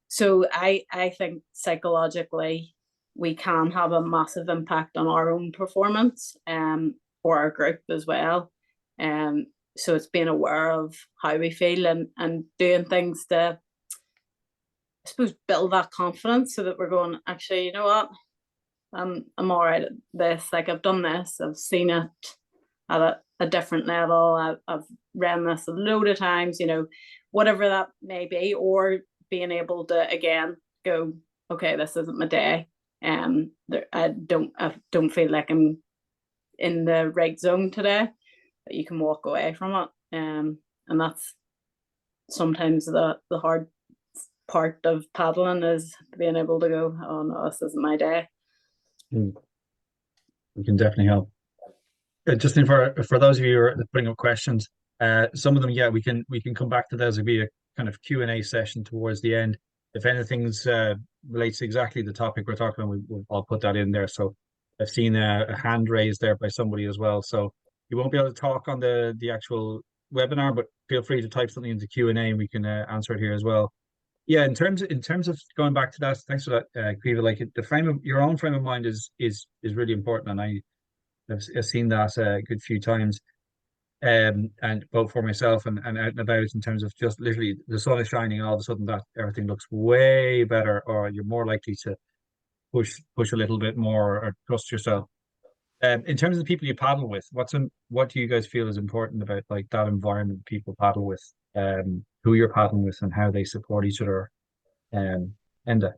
So I think psychologically we can have a massive impact on our own performance, or our group as well. So it's being aware of how we feel and doing things to, I suppose, build that confidence, so that we're going, actually, you know what, I'm all right at this. Like, I've done this, I've seen it at a different level. I've ran this a load of times, whatever that may be, or being able to again go, okay, this isn't my day. I don't feel like I'm in the right zone today. But you can walk away from it, and that's sometimes the hard part of paddling, is being able to go, oh no, this isn't my day. We can definitely help. Just for those of you who are putting up questions, some of them, yeah, we can come back to those. It'll be a kind of Q&A session towards the end. If anything's relates to exactly the topic we're talking about, I'll put that in there. So I've seen a hand raised there by somebody as well. So you won't be able to talk on the actual webinar, but feel free to type something into Q&A and we can answer it here as well. Yeah, in terms of going back to that, thanks for that, Caoimhe. Like, your own frame of mind is really important, and I've seen that a good few times, and both for myself and out and about, in terms of just literally the sun is shining, all of a sudden that everything looks way better, or you're more likely to push a little bit more or trust yourself. In terms of the people you paddle with, what do you guys feel is important about, like, that environment people paddle with, who you're paddling with and how they support each other? Enda.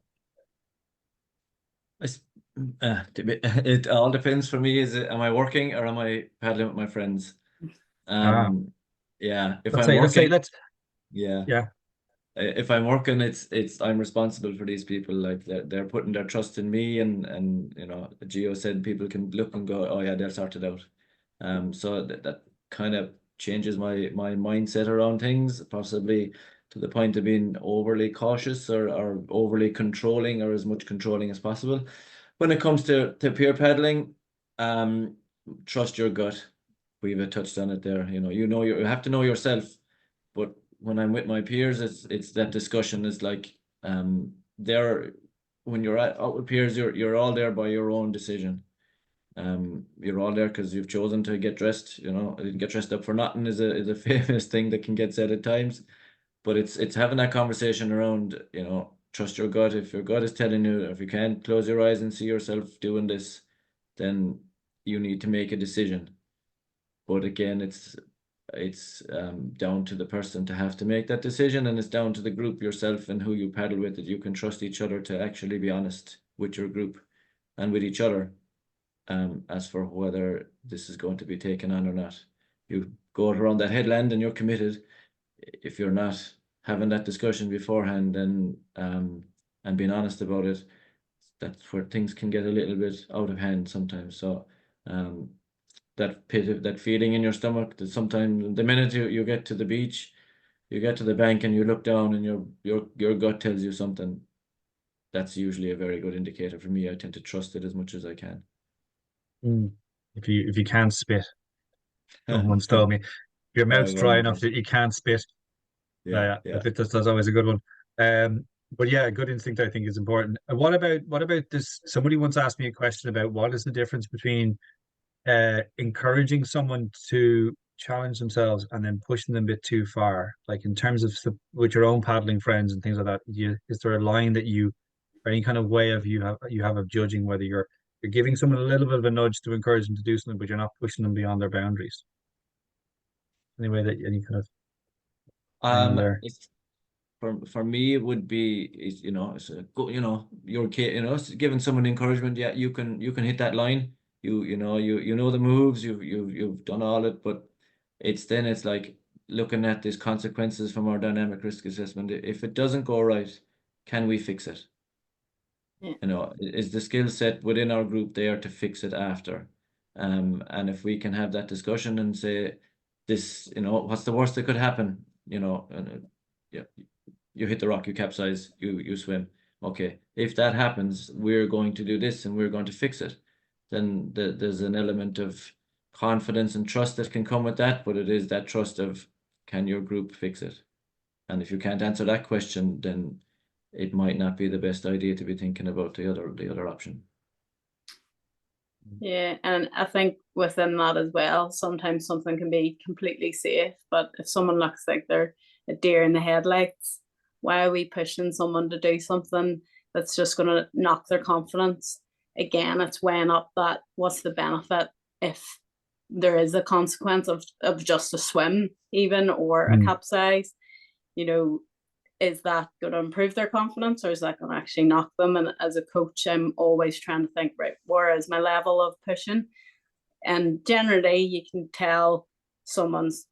It all depends for me. Am I working or am I paddling with my friends? Yeah. If I'm working, if I'm working, I'm responsible for these people. Like, they're putting their trust in me, and Gio said people can look and go, oh yeah, they'll sort it out. So that kind of changes my mindset around things, possibly to the point of being overly cautious or overly controlling, or as much controlling as possible. When it comes to peer paddling, trust your gut. We've touched on it there. You have to know yourself. But when I'm with my peers, it's that discussion is like, when you're out with peers, you're all there by your own decision. You're all there because you've chosen to get dressed. I didn't get dressed up for nothing is a famous thing that can get said at times. But it's having that conversation around, trust your gut. If your gut is telling you, if you can't close your eyes and see yourself doing this, then you need to make a decision. But again, it's down to the person to have to make that decision, and it's down to the group, yourself and who you paddle with, that you can trust each other to actually be honest with your group and with each other, as for whether this is going to be taken on or not. You go out around that headland and you're committed. If you're not having that discussion beforehand and being honest about it, that's where things can get a little bit out of hand sometimes. So that pit, that feeling in your stomach, that sometimes the minute you get to the beach, you get to the bank and you look down and your gut tells you something, that's usually a very good indicator for me. I tend to trust it as much as I can. If you can't spit, someone's told me, if your mouth's dry enough that you can't spit. Yeah. I think that's always a good one. But yeah, a good instinct I think is important. What about this? Somebody once asked me a question about what is the difference between encouraging someone to challenge themselves and then pushing them a bit too far, like in terms of with your own paddling friends and things like that. Is there a line that you, or any kind of way of you have of judging whether you're giving someone a little bit of a nudge to encourage them to do something, but you're not pushing them beyond their boundaries? Any way that any kind of line there? It's for me, it would be, is, you know, it's a go, you know, your kid, you know, it's giving someone encouragement. Yeah, you can hit that line. You know the moves. You've done all it, but it's like looking at these consequences from our dynamic risk assessment. If it doesn't go right, can we fix it? Yeah. You know, is the skill set within our group there to fix it after? And if we can have that discussion and say, this, you know, what's the worst that could happen? You know, and yeah, you hit the rock, you capsize, you swim. Okay, if that happens, we're going to do this and we're going to fix it. Then there's an element of confidence and trust that can come with that, but it is that trust of, can your group fix it? And if you can't answer that question, then it might not be the best idea to be thinking about the other option. Yeah, and I think within that as well, sometimes something can be completely safe, but if someone looks like they're a deer in the headlights, why are we pushing someone to do something that's just going to knock their confidence? Again, it's weighing up that what's the benefit if there is a consequence of just a swim even, or a capsize, you know, is that going to improve their confidence, or is that going to actually knock them? And as a coach, I'm always trying to think, right, where is my level of pushing? And generally you can tell someone's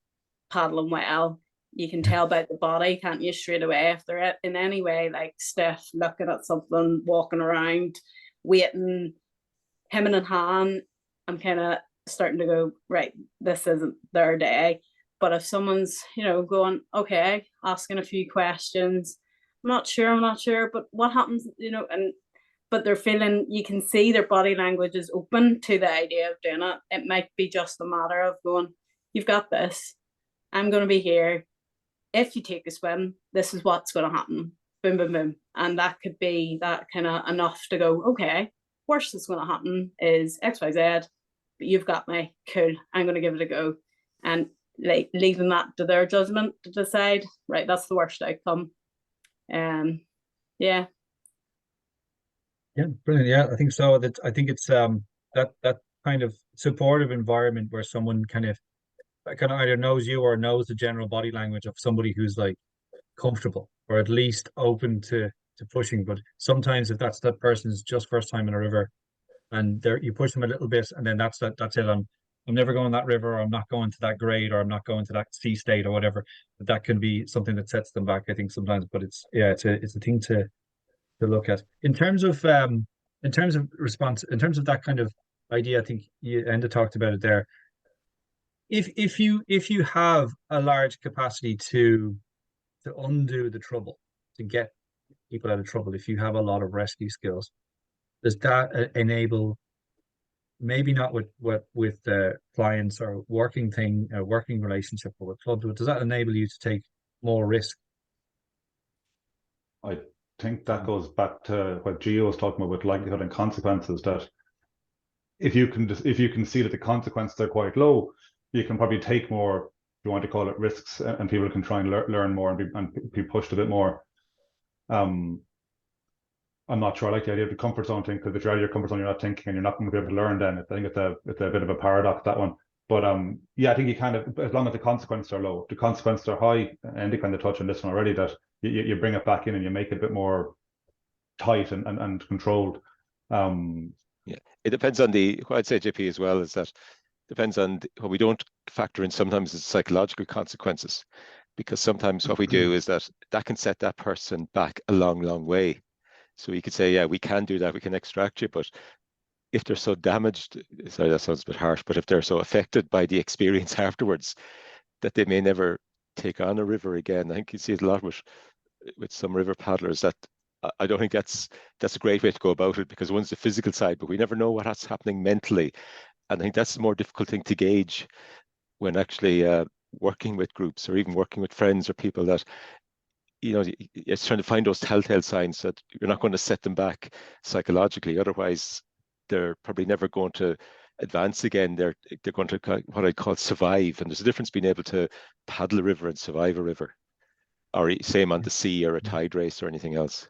paddling well. You can tell by the body, can't you, straight away, if they're in any way like stiff, looking at something, walking around, waiting, hemming and hawing. I'm kind of starting to go, right, this isn't their day. But if someone's, you know, going, okay, asking a few questions, I'm not sure, but what happens, you know, but they're feeling, you can see their body language is open to the idea of doing it. It might be just a matter of going, you've got this, I'm going to be here. If you take a swim, this is what's going to happen. Boom, boom, boom. And that could be that kind of enough to go, okay, worst that's going to happen is XYZ, but you've got me, cool, I'm going to give it a go. And like leaving that to their judgment to decide, right, that's the worst outcome. Yeah, Brilliant. Yeah, I think so. I think it's that kind of supportive environment where someone kind of either knows you or knows the general body language of somebody who's like comfortable or at least open to pushing. But sometimes if that person's just first time in a river and you push them a little bit and then that's it. I'm never going that river, or I'm not going to that grade, or I'm not going to that sea state or whatever. But that can be something that sets them back, I think, sometimes. But it's a thing to look at. In terms of response, in terms of that kind of idea, I think Enda talked about it there. If you have a large capacity to undo the trouble, to get people out of trouble, if you have a lot of rescue skills, does that enable, maybe not with clients or working relationship or with clubs, but does that enable you to take more risk? I think that goes back to what Gio was talking about with likelihood and consequences, that if you can see that the consequences are quite low, you can probably take more, if you want to call it, risks, and people can try and learn more and be pushed a bit more. I'm not sure I like the idea of the comfort zone thing, because if you're out of your comfort zone, you're not thinking and you're not going to be able to learn then. I think it's a bit of a paradox, that one. But yeah, I think you kind of, as long as the consequences are low, the consequences are high, and they kind of touched on this one already, that you bring it back in and you make it a bit more tight and controlled. Yeah, it depends on what I'd say, JP, as well, is that depends on what we don't factor in sometimes is psychological consequences, because sometimes what we do is that can set that person back a long way. So you could say, yeah, we can do that, we can extract you, but if they're so damaged, sorry, that sounds a bit harsh, but if they're so affected by the experience afterwards that they may never take on a river again. I think you see it a lot with some river paddlers that I don't think that's a great way to go about it, because one's the physical side, but we never know what's happening mentally. And I think that's the more difficult thing to gauge when actually working with groups or even working with friends or people that, it's trying to find those telltale signs that you're not going to set them back psychologically. Otherwise, they're probably never going to advance again. They're going to what I call survive. And there's a difference being able to paddle a river and survive a river, or same on the sea or a tide race or anything else.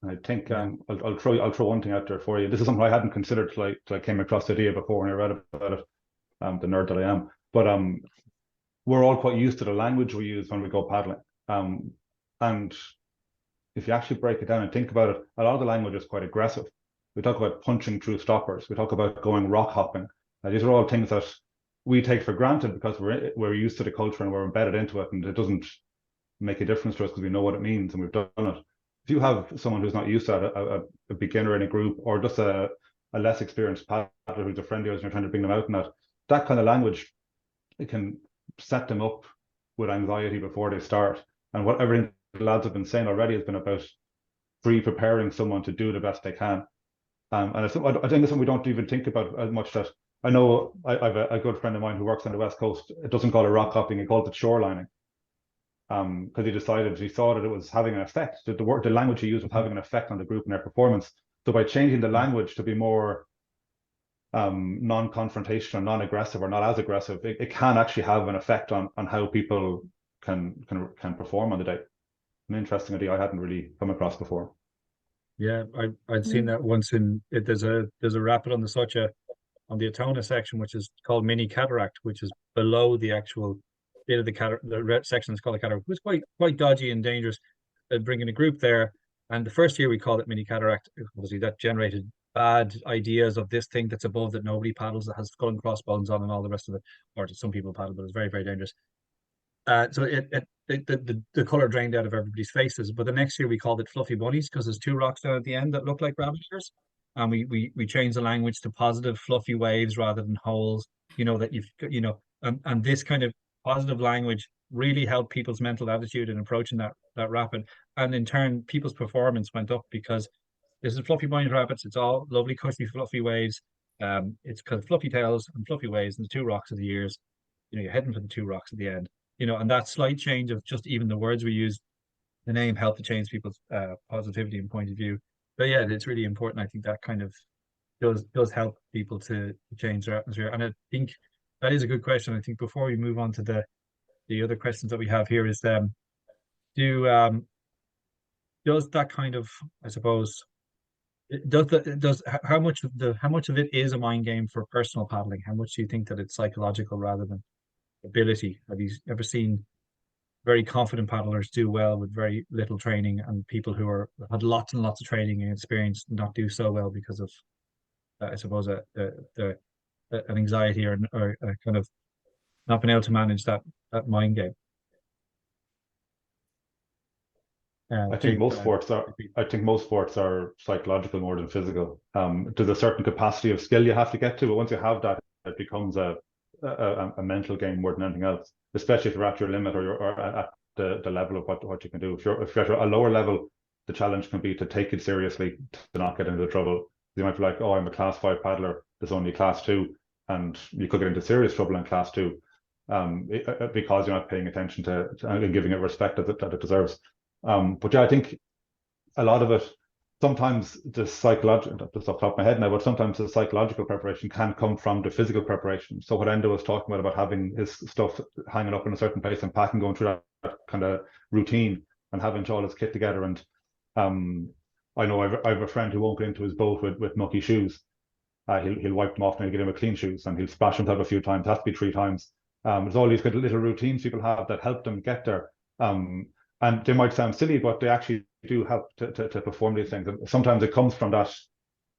I think I'll throw one thing out there for you. This is something I hadn't considered till I came across the idea before when I read about it. The nerd that I am, but we're all quite used to the language we use when we go paddling. And if you actually break it down and think about it, a lot of the language is quite aggressive. We talk about punching through stoppers. We talk about going rock hopping. These are all things that we take for granted because we're used to the culture and we're embedded into it, and it doesn't make a difference to us because we know what it means and we've done it. If you have someone who's not used to that, a beginner in a group, or just a less experienced paddler who's a friend of yours and you're trying to bring them out in that kind of language, it can set them up with anxiety before they start. And what everything the lads have been saying already has been about pre-preparing someone to do the best they can. And I think it's something we don't even think about as much. That I know I have a good friend of mine who works on the West Coast. It doesn't call it rock hopping, he calls it shorelining. Because he saw that it was having an effect. The language he used was having an effect on the group and their performance. So by changing the language to be more non-confrontational, non-aggressive, or not as aggressive, it can actually have an effect on how people can perform on the day. An interesting idea I hadn't really come across before. Yeah, I'd seen that once there's a rapid on the Socha on the Atona section, which is called Mini Cataract, which is below the actual bit of the red section is called the cataract. It was quite dodgy and dangerous. Bringing a group there, and the first year we called it Mini Cataract. Obviously, that generated bad ideas of this thing that's above that nobody paddles, that has skull and crossbones on and all the rest of it, or some people paddle, but it's very, very dangerous. So the color drained out of everybody's faces. But the next year we called it Fluffy Bunnies because there's two rocks down at the end that look like rabbit ears, and we changed the language to positive fluffy waves rather than holes. And this kind of positive language really helped people's mental attitude in approaching that rapid, and in turn people's performance went up because this is Fluffy Bunnies rapids. It's all lovely, cushy, fluffy waves. It's kind of fluffy tails and fluffy waves, and the two rocks of the ears. You're heading for the two rocks at the end. And that slight change of just even the words we use, the name helped to change people's positivity and point of view. But yeah, it's really important. I think that kind of does help people to change their atmosphere. And I think that is a good question. I think before we move on to the other questions that we have here is does that kind of, I suppose, how much of it is a mind game for personal paddling? How much do you think that it's psychological rather than ability? Have you ever seen very confident paddlers do well with very little training, and people who had lots and lots of training and experience not do so well because of, I suppose, an anxiety or kind of not being able to manage that mind game? I think most sports are psychological more than physical. There's a certain capacity of skill you have to get to, but once you have that, it becomes a mental game more than anything else, especially if you're at your limit or at the level of what you can do. If you're at a lower level, the challenge can be to take it seriously, to not get into trouble. You might be like, oh, I'm a class 5 paddler, there's only class 2, and you could get into serious trouble in class 2 because you're not paying attention to and giving it respect that it deserves. But yeah, I think a lot of it, sometimes the psychological, just off the top of my head now, but sometimes the psychological preparation can come from the physical preparation. So what Endo was talking about having his stuff hanging up in a certain place and packing, going through that kind of routine and having all his kit together. And I know I have a friend who won't get into his boat with mucky shoes. He'll wipe them off and he'll get him with clean shoes, and he'll splash himself a few times. It has to be 3 times. There's all these good little routines people have that help them get there. And they might sound silly, but they actually do help to perform these things. And sometimes it comes from that,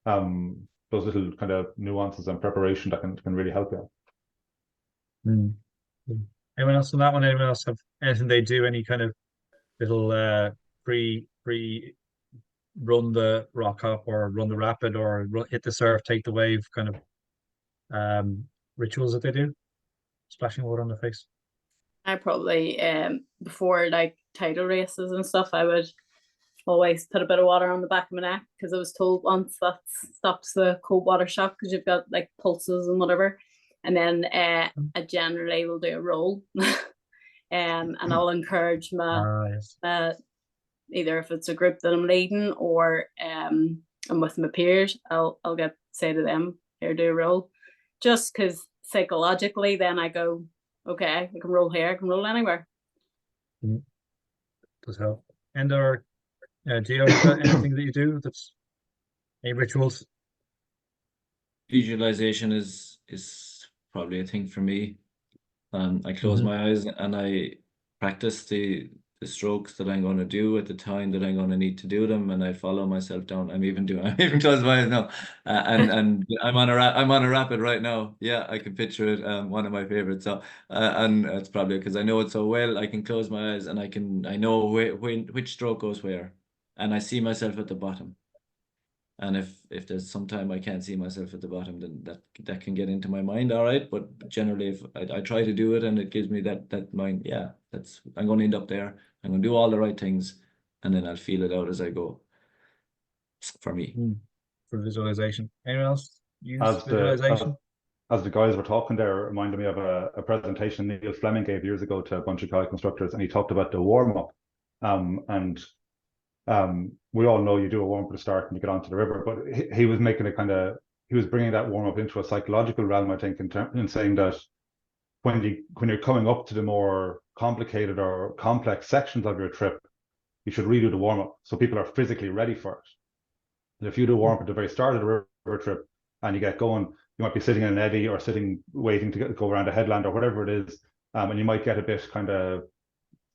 those little kind of nuances and preparation that can really help you. Anyone else on that one? Anyone else have anything they do? Any kind of little pre run the rock hop or run the rapid or hit the surf, take the wave kind of rituals that they do? Splashing water on the face. I probably before like tidal races and stuff, I would always put a bit of water on the back of my neck because I was told once that stops the cold water shock because you've got like pulses and whatever. And then I generally will do a roll, and I'll encourage my Yes. either if it's a group that I'm leading or I'm with my peers, I'll say to them, here, do a roll, just because psychologically then I go, okay, I can roll here, I can roll anywhere. Does help. And or Gio, is there anything that you do that's any rituals? Visualization is probably a thing for me. I close my eyes and I practice the strokes that I'm going to do at the time that I'm going to need to do them, and I follow myself down. I'm even closing my eyes now, and I'm on a rapid right now. Yeah, I can picture it. One of my favorites. So and it's probably because I know it so well. I can close my eyes and I know which stroke goes where, and I see myself at the bottom. And if there's some time I can't see myself at the bottom, then that can get into my mind, all right. But generally, if I try to do it and it gives me that mind, yeah, I'm going to end up there. I'm going to do all the right things, and then I'll feel it out as I go. For me, for visualization. Anyone else use As visualization? as the guys were talking there, it reminded me of a presentation Neil Fleming gave years ago to a bunch of kayak instructors, and he talked about the warm up. We all know you do a warm up at the start and you get onto the river, but he was making he was bringing that warm up into a psychological realm, I think, in saying that when you're coming up to the more complicated or complex sections of your trip, you should redo the warm up so people are physically ready for it. And if you do a warm up at the very start of the river trip and you get going, you might be sitting in an eddy or sitting waiting to go around a headland or whatever it is, and you might get a bit kind of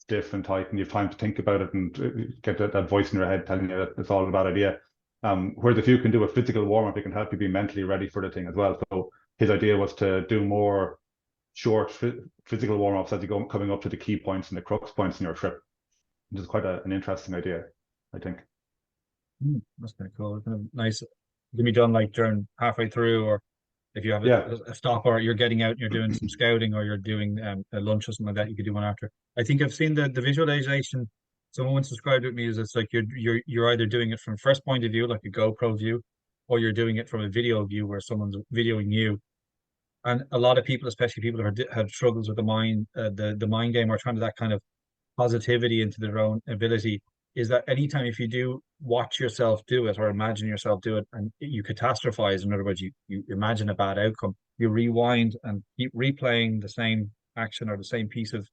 stiff and tight, and you have time to think about it and get that voice in your head telling you that it's all a bad idea. Whereas if you can do a physical warm up, it can help you be mentally ready for the thing as well. So his idea was to do more short physical warm ups as you go coming up to the key points and the crux points in your trip, which is quite an interesting idea, I think. That's kind of cool. Kind of nice. It can be done like during halfway through, or if you have a stop, or you're getting out and you're doing some scouting, or you're doing a lunch or something like that. You could do one after. I think I've seen the visualization. Someone once described it to me as it's like you're either doing it from first point of view, like a GoPro view, or you're doing it from a video view where someone's videoing you. And a lot of people, especially people who had struggles with the mind game, or trying to that kind of positivity into their own ability, is that anytime if you do watch yourself do it or imagine yourself do it and you catastrophize, in other words, you imagine a bad outcome, you rewind and keep replaying the same action or the same piece of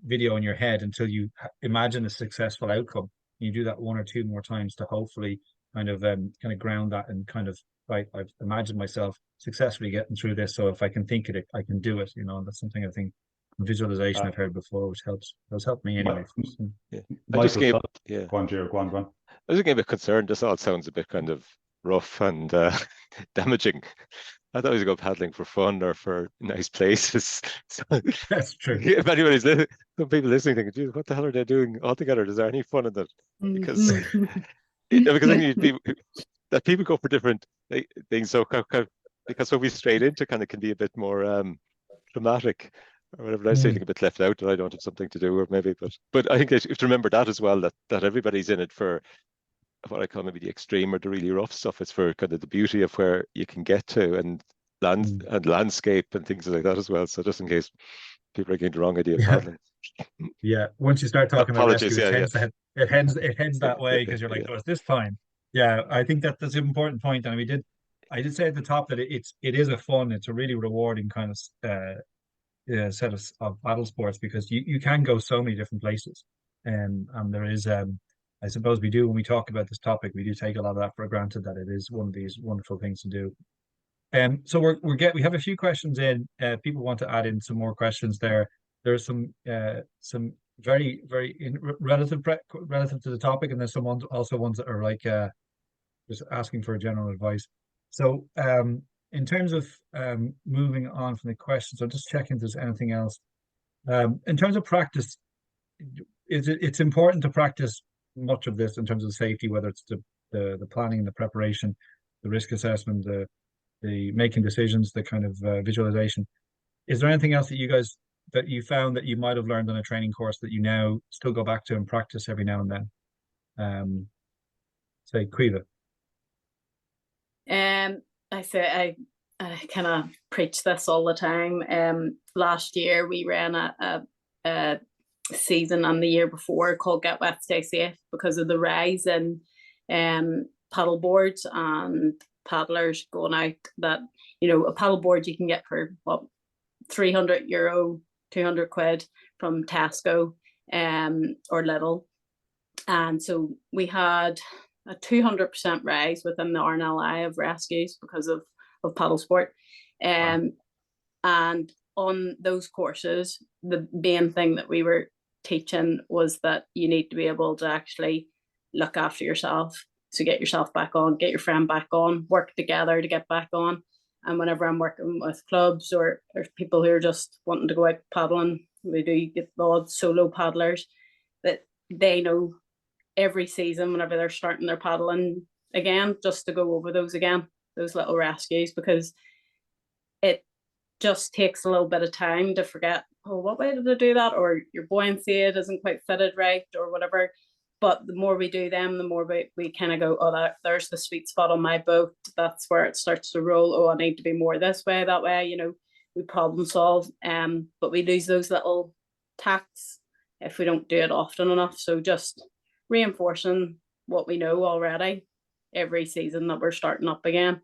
video in your head until you imagine a successful outcome. You do that one or two more times to hopefully kind of ground that and kind of, right, I've imagined myself successfully getting through this, so if I can think it, I can do it. And that's something I think visualization I've heard before, which has helped me anyway. Yeah. Go on, Gio, go on. I was getting a bit concerned. This all sounds a bit kind of rough and damaging. I thought I was going paddling for fun or for nice places. So, that's true. If anybody's some people listening thinking, "Geez, what the hell are they doing altogether? Is there any fun in that?" Because because I think that people go for different things. So because when we straight into kind of can be a bit more dramatic or whatever. I feeling a bit left out, and I don't have something to do, or maybe, but I think you have to remember that as well, that everybody's in it for what I call maybe the extreme or the really rough stuff. It's for kind of the beauty of where you can get to and landscape and things like that as well. So just in case people are getting the wrong idea of paddling. Yeah, once you start talking about rescue, it heads that way because you're like, oh, it's this time. Yeah, I think that's an important point, and I did say at the top that it is it's a really rewarding kind of set of paddle sports, because you can go so many different places, and there is I suppose we do, when we talk about this topic, we do take a lot of that for granted, that it is one of these wonderful things to do. So we have a few questions in. People want to add in some more questions there. There's some very relative to the topic, and there's some ones that are like just asking for general advice. So in terms of moving on from the questions, I'm just checking if there's anything else. In terms of practice, it's important to practice much of this in terms of safety, whether it's the planning, the preparation, the risk assessment, the making decisions, the kind of visualization. Is there anything else that you guys that you found that you might have learned on a training course that you now still go back to and practice every now and then? Say, Quiva. I say I kind of preach this all the time. Last year we ran a season and the year before called Get Wet, Stay Safe because of the rise in paddle boards and paddlers going out. That, you know, a paddle board you can get for what, €300, 200 quid from Tesco or Lidl. And so we had a 200% rise within the RNLI of rescues because of paddle sport. Wow. And on those courses, the main thing that we were teaching was that you need to be able to actually look after yourself. So get yourself back on, get your friend back on, work together to get back on. And whenever I'm working with clubs or people who are just wanting to go out paddling, we do get the odd solo paddlers, that they know every season whenever they're starting their paddling again, just to go over those again, those little rescues, because it just takes a little bit of time to forget, oh, what way did I do that? Or your buoyancy isn't quite fitted right or whatever. But the more we do them, the more we kind of go, oh, there's the sweet spot on my boat. That's where it starts to roll. Oh, I need to be more this way, that way. You know, we problem solve. But we lose those little tacks if we don't do it often enough. So just reinforcing what we know already every season that we're starting up again.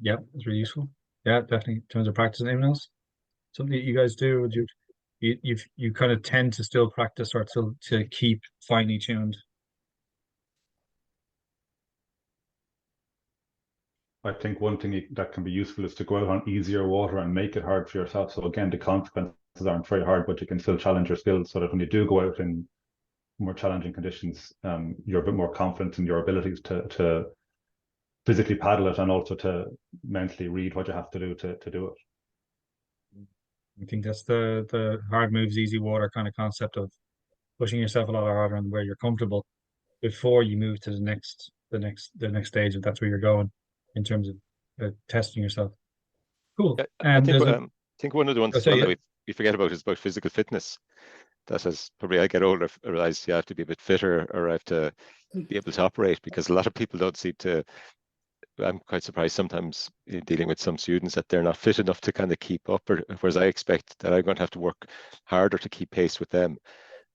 Yeah, it's really useful. Yeah, definitely in terms of practice. Anyone else? Something that you guys do? Would you kind of tend to still practice or to keep finely tuned? I think one thing that can be useful is to go out on easier water and make it hard for yourself. So again, the consequences aren't very hard, but you can still challenge your skills so that when you do go out in more challenging conditions, you're a bit more confident in your abilities to physically paddle it and also to mentally read what you have to do to do it. I think that's the hard moves, easy water kind of concept of pushing yourself a lot harder on where you're comfortable before you move to the next stage, if that's where you're going in terms of testing yourself. Cool. I And think one of the ones as well that we forget about is about physical fitness. That as probably I get older, I realize you have to be a bit fitter or I have to be able to operate, because a lot of people don't seem to. I'm quite surprised sometimes dealing with some students that they're not fit enough to kind of keep up, or whereas I expect that I'm going to have to work harder to keep pace with them.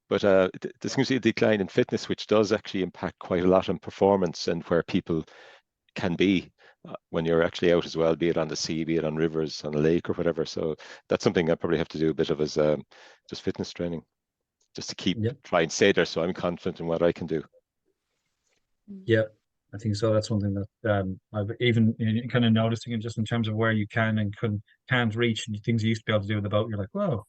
But there seems to be a decline in fitness, which does actually impact quite a lot on performance and where people can be when you're actually out as well, be it on the sea, be it on rivers, on a lake or whatever. So that's something I probably have to do a bit of as just fitness training, just to try and stay there so I'm confident in what I can do. Yeah, I think so. That's something that I've even kind of noticing it just in terms of where you can and can't reach, and things you used to be able to do with the boat. You're like, whoa,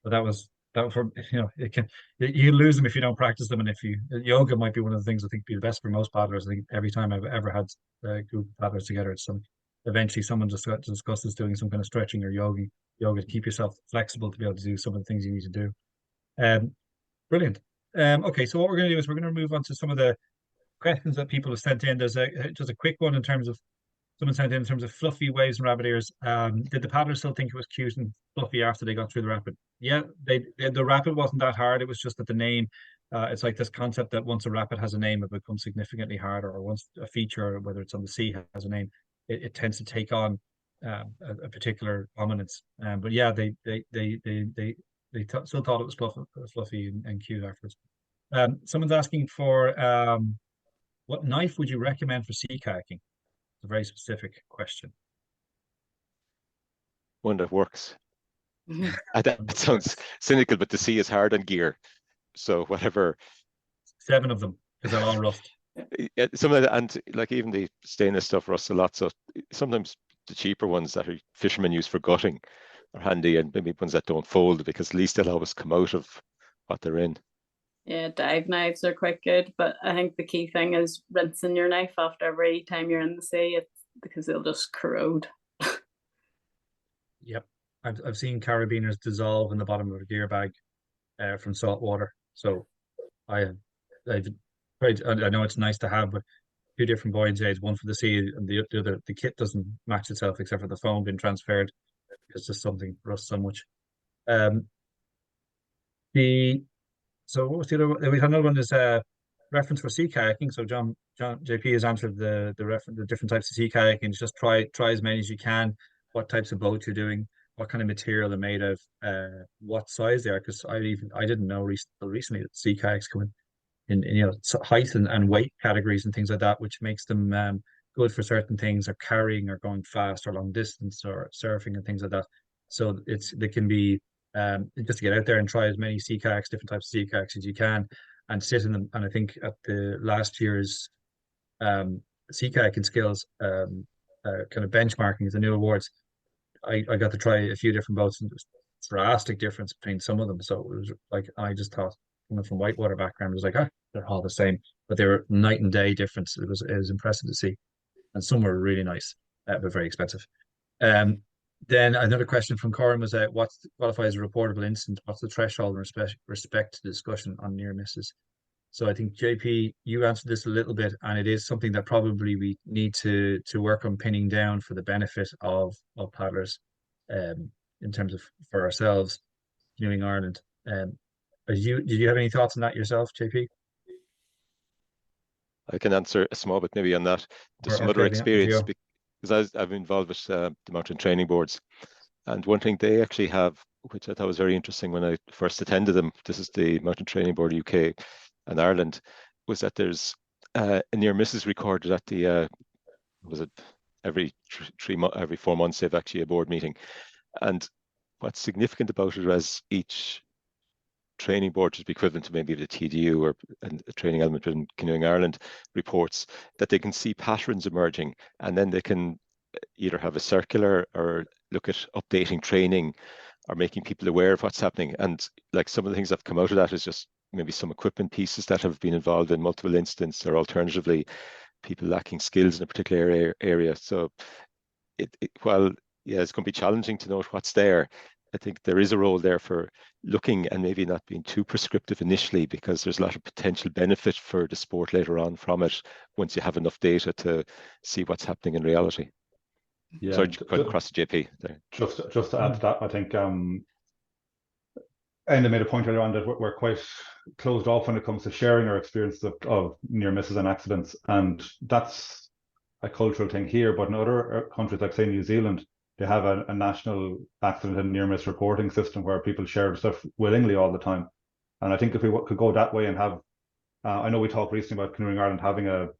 but that was for, you know, it can, you lose them if you don't practice them. And if yoga might be one of the things I think be the best for most paddlers. I think every time I've ever had a group of paddlers together, it's eventually someone just discusses doing some kind of stretching or yoga to keep yourself flexible to be able to do some of the things you need to do. Brilliant. Okay, so what we're going to do is we're going to move on to some of the questions that people have sent in. There's just a quick one in terms of someone sent in terms of fluffy waves and rabbit ears. Did the paddlers still think it was cute and fluffy after they got through the rapid? Yeah, the rapid wasn't that hard. It was just that the name, it's like this concept that once a rapid has a name, it becomes significantly harder, or once a feature, whether it's on the sea, has a name, it tends to take on a particular prominence. But yeah, they still thought it was fluffy and cute afterwards. Someone's asking for what knife would you recommend for sea kayaking? It's a very specific question. One that works. That sounds cynical, but the sea is hard on gear. So whatever. 7 of them, because they'll all rust. Yeah, some of that, and like even the stainless stuff rusts a lot. So sometimes the cheaper ones that fishermen use for gutting are handy, and maybe ones that don't fold, because at least they'll always come out of what they're in. Yeah, dive knives are quite good, but I think the key thing is rinsing your knife after every time you're in the sea, because they'll just corrode. Yep, I've seen carabiners dissolve in the bottom of a gear bag from salt water. So I've tried. I know it's nice to have, but two different buoyancy aids, one for the sea and the other. The kit doesn't match itself except for the foam being transferred. It's just something for us so much. Um, the So what was the other one? We had another one is reference for sea kayaking. So John JP has answered the different types of sea kayaking. Just try as many as you can. What types of boats you're doing, what kind of material they're made of, what size they are. Because I didn't know recently that sea kayaks come in height and weight categories and things like that, which makes them good for certain things, or carrying, or going fast, or long distance, or surfing and things like that. So they can be just to get out there and try as many sea kayaks, different types of sea kayaks as you can, and sit in them. And I think at the last year's sea kayaking skills kind of benchmarking, the new awards, I got to try a few different boats, and there's drastic difference between some of them. So it was like, I just thought, coming from whitewater background, it was like, they're all the same, but they were night and day difference. It was impressive to see, and some were really nice, but very expensive. Um, then another question from Corin was, what qualifies as a reportable incident? What's the threshold in respect to discussion on near misses? So I think JP, you answered this a little bit, and it is something that probably we need to work on pinning down for the benefit of paddlers, in terms of for ourselves, Canoeing Ireland. Did you have any thoughts on that yourself, JP? I can answer a small bit maybe on that. There's some other experience because I've been involved with the mountain training boards, and one thing they actually have, which I thought was very interesting when I first attended them, this is the Mountain Training Board UK and Ireland, was that there's a near misses recorded at the was it every 4 months they've actually a board meeting, and what's significant about it is each training board is equivalent to maybe the TDU or a training element in Canoeing Ireland reports, that they can see patterns emerging, and then they can either have a circular or look at updating training or making people aware of what's happening. And like some of the things that have come out of that is just maybe some equipment pieces that have been involved in multiple incidents, or alternatively people lacking skills in a particular area. So while it's going to be challenging to know what's there, I think there is a role there for looking and maybe not being too prescriptive initially, because there's a lot of potential benefit for the sport later on from it once you have enough data to see what's happening in reality. Yeah. Sorry, quite across the JP there. Just to add to that, I think Enda made a point earlier on that we're quite closed off when it comes to sharing our experiences of near misses and accidents, and that's a cultural thing here. But in other countries, like say New Zealand, they have a national accident and near miss reporting system where people share stuff willingly all the time. And I think if we could go that way and have, I know we talked recently about Canoeing Ireland having a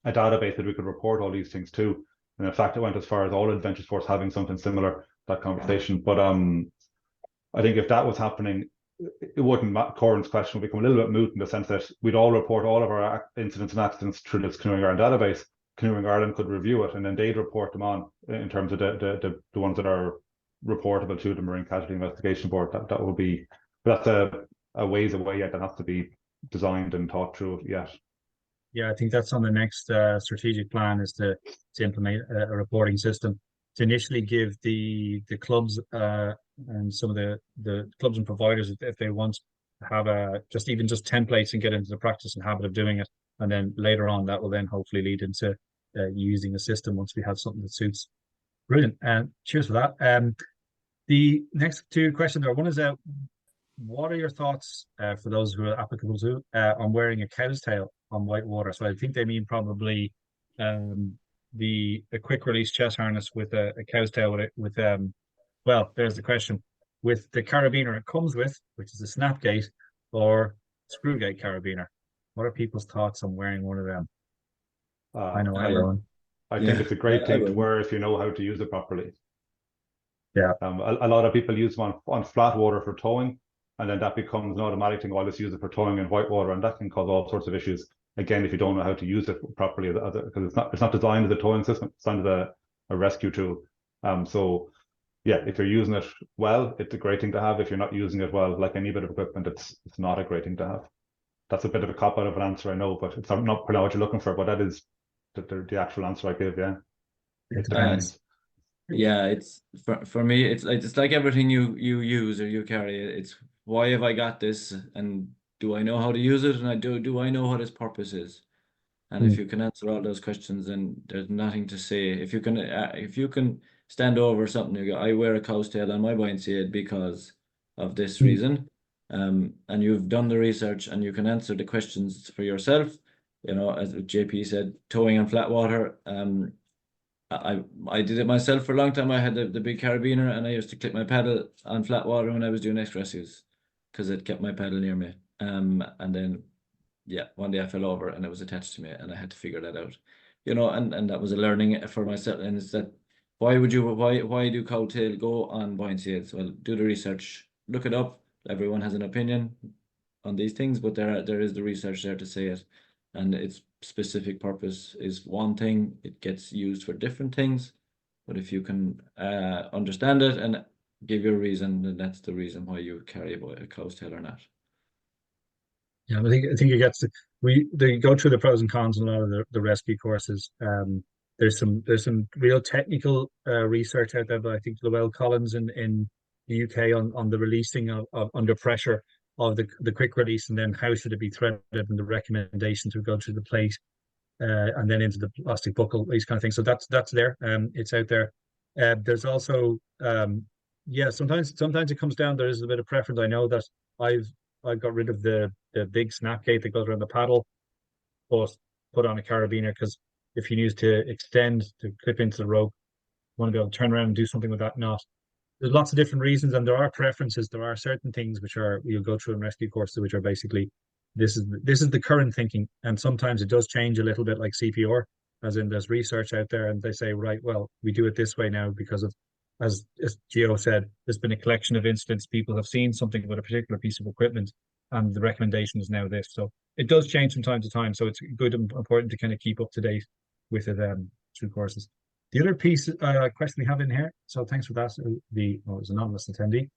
database that we could report all these things to. And in fact, it went as far as all adventure sports having something similar, that conversation. But I think if that was happening, it wouldn't, Corin's question would become a little bit moot in the sense that we'd all report all of our incidents and accidents through this Canoeing Ireland database. Canoeing Ireland could review it, and then they'd report them on in terms of the ones that are reportable to the Marine Casualty Investigation Board. That would be, but that's a ways away yet. That has to be designed and thought through yet. Yeah, I think that's on the next strategic plan, is to implement a reporting system to initially give the clubs and some of the clubs and providers, if they want to have just templates and get into the practice and habit of doing it, and then later on that will then hopefully lead into using a system once we have something that suits. Brilliant, and cheers for that. The next two questions are, one is what are your thoughts for those who are applicable to on wearing a cow's tail on white water? So I think they mean probably a quick release chest harness with a cow's tail with well, there's the question, with the carabiner it comes with, which is a snap gate or screw gate carabiner. What are people's thoughts on wearing one of them? I know I will. I think it's a great thing to wear if you know how to use it properly. Yeah. A lot of people use them on flat water for towing, and then that becomes an automatic thing. I'll just use it for towing in white water, and that can cause all sorts of issues. Again, if you don't know how to use it properly, because it's not designed as a towing system, it's designed as a rescue tool. So yeah, if you're using it well, it's a great thing to have. If you're not using it well, like any bit of equipment, it's not a great thing to have. That's a bit of a cop out of an answer, I know, but it's not probably what you're looking for. But that is the actual answer I give. Yeah. It depends. Yeah, it's for me, it's like everything you use or you carry. It's why have I got this, and do I know how to use it, and do I know what its purpose is? And if you can answer all those questions, then there's nothing to say. If you can stand over something, you go, I wear a cow's tail on my buoyancy aid because of this reason, and you've done the research and you can answer the questions for yourself. You know, as JP said, towing on flat water. I did it myself for a long time. I had the big carabiner, and I used to clip my paddle on flat water when I was doing X rescues, because it kept my paddle near me. And then, yeah, one day I fell over and it was attached to me, and I had to figure that out. You know, and that was a learning for myself. And it's that why do cowtail go on buoyancy aids? Well, do the research, look it up. Everyone has an opinion on these things, but there is the research there to say it, and its specific purpose is one thing. It gets used for different things, but if you can understand it and give your reason, then that's the reason why you carry a cow's tail or not. Yeah, I think it gets they go through the pros and cons in a lot of the rescue courses. There's some real technical research out there, but I think Llewellyn Collins in the UK on the releasing of under pressure of the quick release, and then how should it be threaded, and the recommendations would go through the plate and then into the plastic buckle, these kind of things. So that's there. It's out there. There's also yeah, sometimes it comes down. There is a bit of preference. I know that I've got rid of the big snap gate that goes around the paddle, but put on a carabiner, because if you use to extend to clip into the rope, you want to be able to turn around and do something with that knot. There's lots of different reasons, and there are preferences. There are certain things which are you'll go through in rescue courses, which are basically this is the current thinking, and sometimes it does change a little bit, like CPR, as in there's research out there, and they say, right, well, we do it this way now because of, as Gio said, there's been a collection of incidents. People have seen something with a particular piece of equipment, and the recommendation is now this. So it does change from time to time. So it's good and important to kind of keep up to date with it through courses. The other piece question we have in here, so thanks for that. It was an anonymous attendee.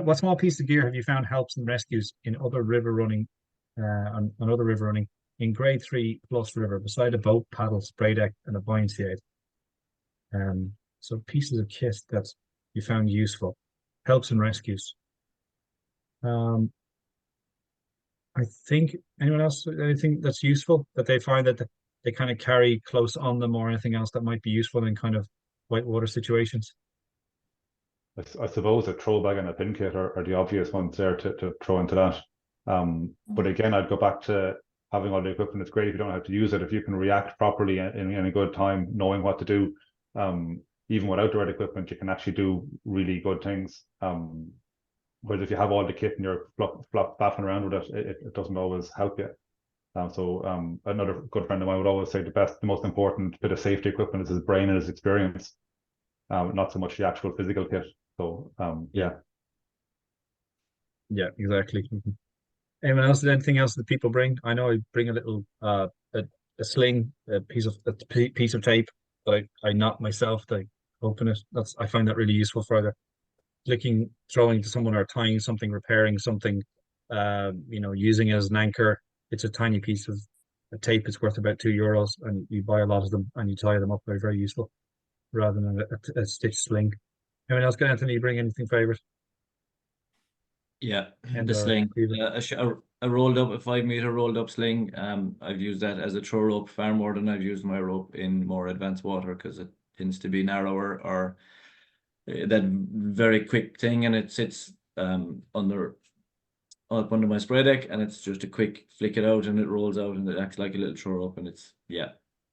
What small piece of gear have you found helps in rescues in other river running, on other river running in grade 3 plus river, beside a boat, paddle, spray deck, and a buoyancy aid? So pieces of kit that you found useful, helps in rescues. I think anyone else, anything that's useful that they find that they kind of carry close on them, or anything else that might be useful in kind of whitewater situations? I suppose a throw bag and a pin kit are the obvious ones there to throw into that. But again, I'd go back to having all the equipment. It's great if you don't have to use it. If you can react properly in a good time, knowing what to do, even without the right equipment, you can actually do really good things. Whereas if you have all the kit and you're faffing around with it, it doesn't always help you. So another good friend of mine would always say the most important bit of safety equipment is his brain and his experience, not so much the actual physical kit. So yeah, exactly. Anyone else? Anything else that people bring? I know I bring a little a sling, a piece of tape that I knot myself to open it. I find that really useful for either flicking, throwing to someone, or tying something, repairing something. Using it as an anchor. It's a tiny piece of tape. It's worth about €2, and you buy a lot of them and you tie them up. They're very useful, rather than a stitch sling. Anyone else got anything? You bring anything favorite? Yeah, the sling, a rolled up, a 5-meter rolled up sling. I've used that as a throw rope far more than I've used my rope in more advanced water, because it tends to be narrower, or that very quick thing, and it sits up under my spray deck, and it's just a quick flick it out and it rolls out, and it acts like a little throw rope, and it's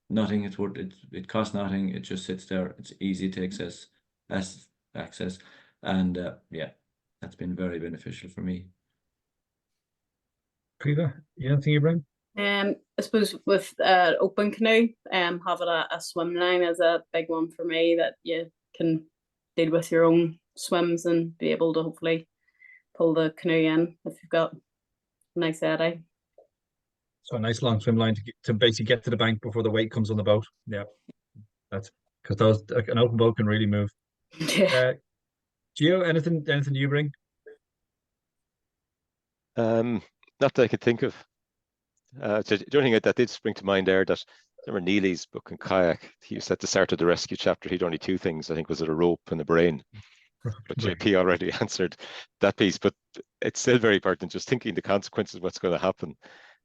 nothing. It costs nothing. It just sits there. It's easy to access, and that's been very beneficial for me. Priva, anything you bring? I suppose with open canoe, having a swim line is a big one for me, that you can deal with your own swims and be able to hopefully pull the canoe in if you've got a nice eddy. So a nice long swim line to basically get to the bank before the weight comes on the boat. Yeah, that's because an open boat can really move. Yeah. Gio, anything you bring? Not that I can think of. The only thing that did spring to mind there, that remember Neely's book on kayak. He said at the start of the rescue chapter, he'd only 2 things. I think was it a rope and a brain. but JP already answered that piece. But it's still very pertinent, just thinking the consequences, what's going to happen.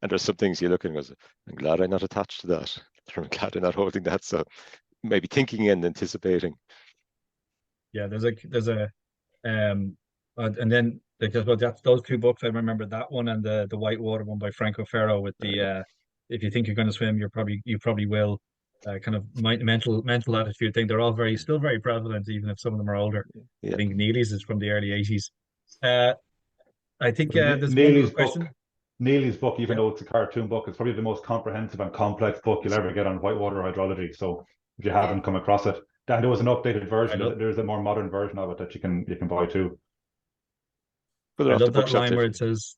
And there's some things you look at and goes, I'm glad I'm not attached to that. Or I'm glad I'm not holding that. So maybe thinking and anticipating. Yeah, there's a and then because well that's those two books I remember, that one and the Whitewater one by Franco Ferro with the if you think you're going to swim you probably will, kind of mental attitude thing. They're all still very prevalent even if some of them are older. Yeah. I think Neely's is from the early 80s. I think But there's one more question. Neely's book, even Yeah. though it's a cartoon book, it's probably the most comprehensive and complex book you'll ever get on whitewater hydrology. So if you haven't come across it, then there was an updated version. There's a more modern version of it that you can buy too. Put it I off the love that bookshelf, line where it says,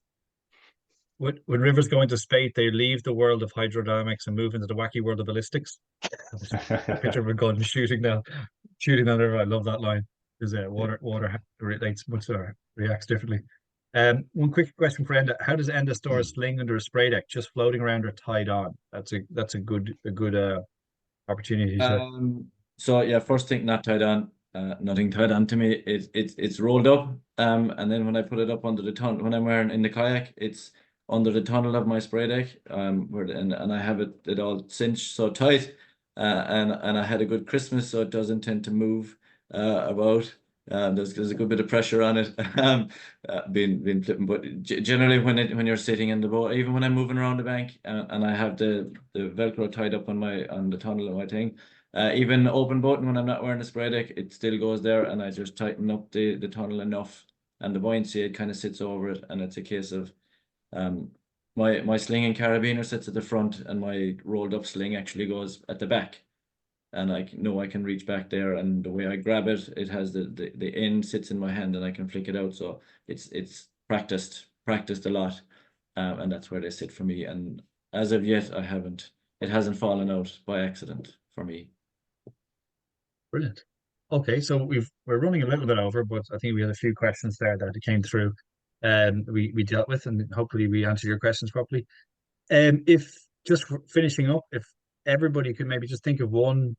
when rivers go into spate, they leave the world of hydrodynamics and move into the wacky world of ballistics. A picture of a gun shooting down the river. I love that line. Because water reacts differently. One quick question for Enda: how does Enda store a sling under a spray deck, just floating around or tied on? That's a good opportunity. So yeah, first thing, not tied on. Nothing tied on to me. It's rolled up. And then when I put it up under the tunnel, when I'm wearing in the kayak, it's under the tunnel of my spray deck. And I have it all cinched so tight. And I had a good Christmas, so it doesn't tend to move about. There's a good bit of pressure on it, being flipping. But generally, when you're sitting in the boat, even when I'm moving around the bank, and I have the Velcro tied up on the tunnel of my thing, even open boating when I'm not wearing a spray deck, it still goes there, and I just tighten up the tunnel enough, and the buoyancy, it kind of sits over it, and it's a case of my sling and carabiner sits at the front, and my rolled up sling actually goes at the back. And I know I can reach back there, and the way I grab it, it has the end sits in my hand, and I can flick it out. So it's practiced a lot, and that's where they sit for me. And as of yet, it hasn't fallen out by accident for me. Brilliant. Okay, so we're running a little bit over, but I think we had a few questions there that came through, and we dealt with, and hopefully we answered your questions properly. If just finishing up, if everybody could maybe just think of one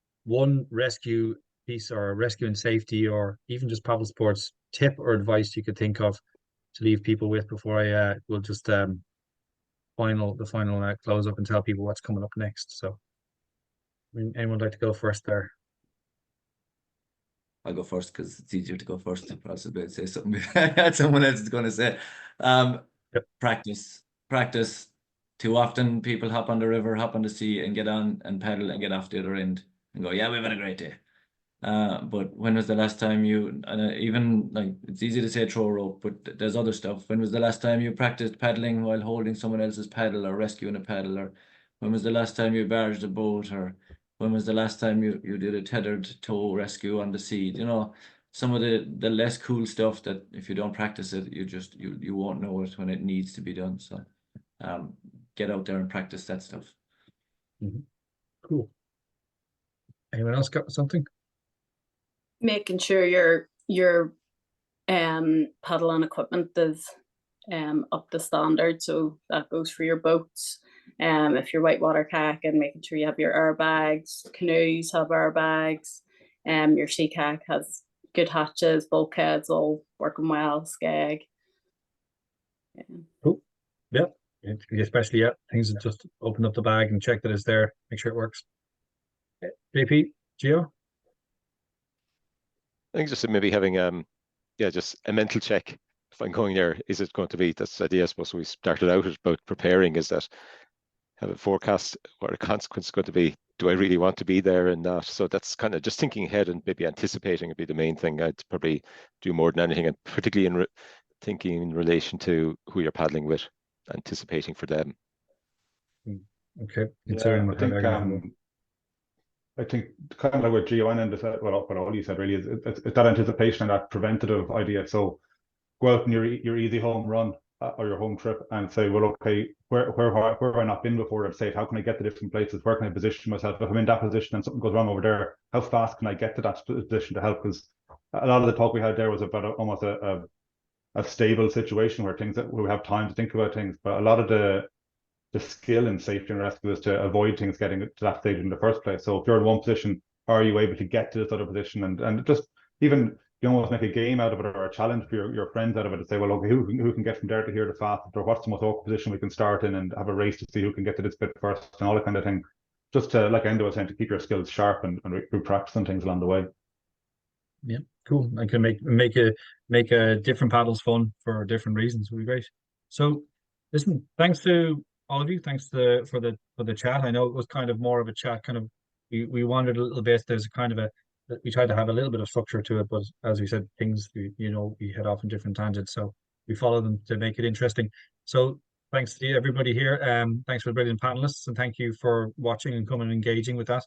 rescue piece or rescue and safety, or even just paddle sports tip or advice you could think of to leave people with before I will just final close up and tell people what's coming up next. So, anyone would like to go first there? I'll go first because it's easier to go first. Possibly I'd say something that someone else is going to say. Yep. Practice. Too often people hop on the river, hop on the sea, and get on and paddle and get off the other end and go, yeah, we've had a great day. But when was the last time you, and even like, it's easy to say throw a rope, but there's other stuff. When was the last time you practiced paddling while holding someone else's paddle, or rescuing a paddle? Or when was the last time you barged a boat? Or when was the last time you did a tethered tow rescue on the sea? You know, some of the less cool stuff that if you don't practice it, you won't know it when it needs to be done. So get out there and practice that stuff. Mm-hmm. Cool. Anyone else got something? Making sure your paddle and equipment is up to standard, so that goes for your boats. If you're whitewater kayaking, making sure you have your airbags. Canoes have airbags. Your sea kayak has good hatches, bulkheads, all working well. Skeg. Yeah. Cool. Yeah. Especially things that just open up the bag and check that it's there, make sure it works. JP, Gio? I think just maybe having just a mental check. If I'm going there, is it going to be, that's the idea I suppose we started out about preparing, is that have a forecast what a consequence is going to be. Do I really want to be there and not? So that's kind of just thinking ahead and maybe anticipating would be the main thing I'd probably do more than anything, and particularly thinking in relation to who you're paddling with, anticipating for them. Okay. I think kind of like what Gio and said, what all you said really is it's that anticipation and that preventative idea. So go out on your easy home run or your home trip and say, well, okay, where have I not been before? I'd say, how can I get to different places? Where can I position myself? If I'm in that position and something goes wrong over there, how fast can I get to that position to help? Because a lot of the talk we had there was about almost a stable situation where we have time to think about things. But a lot of the skill in safety and rescue is to avoid things getting to that stage in the first place. So if you're in one position, are you able to get to this other position? And just even you almost make a game out of it or a challenge for your friends out of it to say, well, okay, who can get from there to here the fastest, or what's the most awkward position we can start in, and have a race to see who can get to this bit first and all that kind of thing. Just to, like Endo was saying, to keep your skills sharp and through practice and things along the way. Yeah, cool. I can make a different paddles fun for different reasons. Would be great. So, listen, thanks to all of you. Thanks for the chat. I know it was kind of more of a chat. Kind of we wandered a little bit. There's kind of we tried to have a little bit of structure to it, but as we said, things we head off in different tangents, so we follow them to make it interesting. So thanks to everybody here. Thanks for the brilliant panelists, and thank you for watching and coming and engaging with that.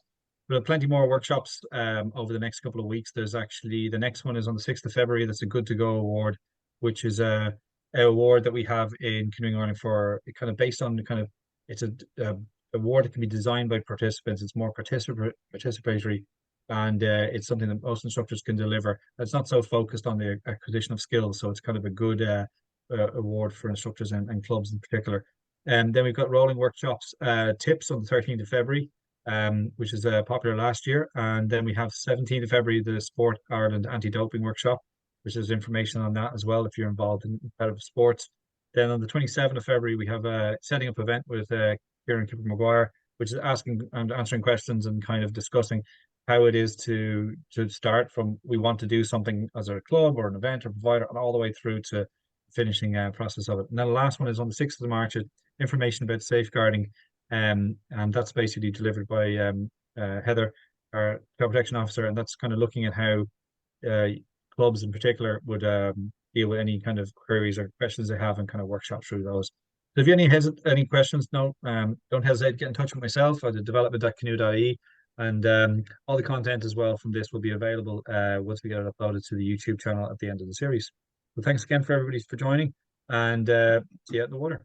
We'll have plenty more workshops over the next couple of weeks. There's actually the next one is on the 6th of February. That's a Good to Go award, which is a award that we have in Canoeing Ireland for kind of based on the kind of it's a award that can be designed by participants. It's more participatory, and it's something that most instructors can deliver. It's not so focused on the acquisition of skills, so it's kind of a good award for instructors and clubs in particular. And then we've got rolling workshops tips on the 13th of February, which is popular last year. And then we have 17th of February, the Sport Ireland Anti-Doping Workshop, which is information on that as well if you're involved in competitive sports. Then on the 27th of February, we have a setting up event with Kieran Kipper Maguire, which is asking and answering questions and kind of discussing how it is to start from we want to do something as a club or an event or provider, and all the way through to finishing process of it. And then the last one is on the 6th of March, information about safeguarding, and that's basically delivered by Heather, our child protection officer, and that's kind of looking at how clubs in particular would deal with any kind of queries or questions they have and kind of workshop through those. So if you have any questions, don't hesitate to get in touch with myself at development.canoe.ie, and all the content as well from this will be available once we get it uploaded to the YouTube channel at the end of the series. So thanks again for everybody for joining, and see you out in the water.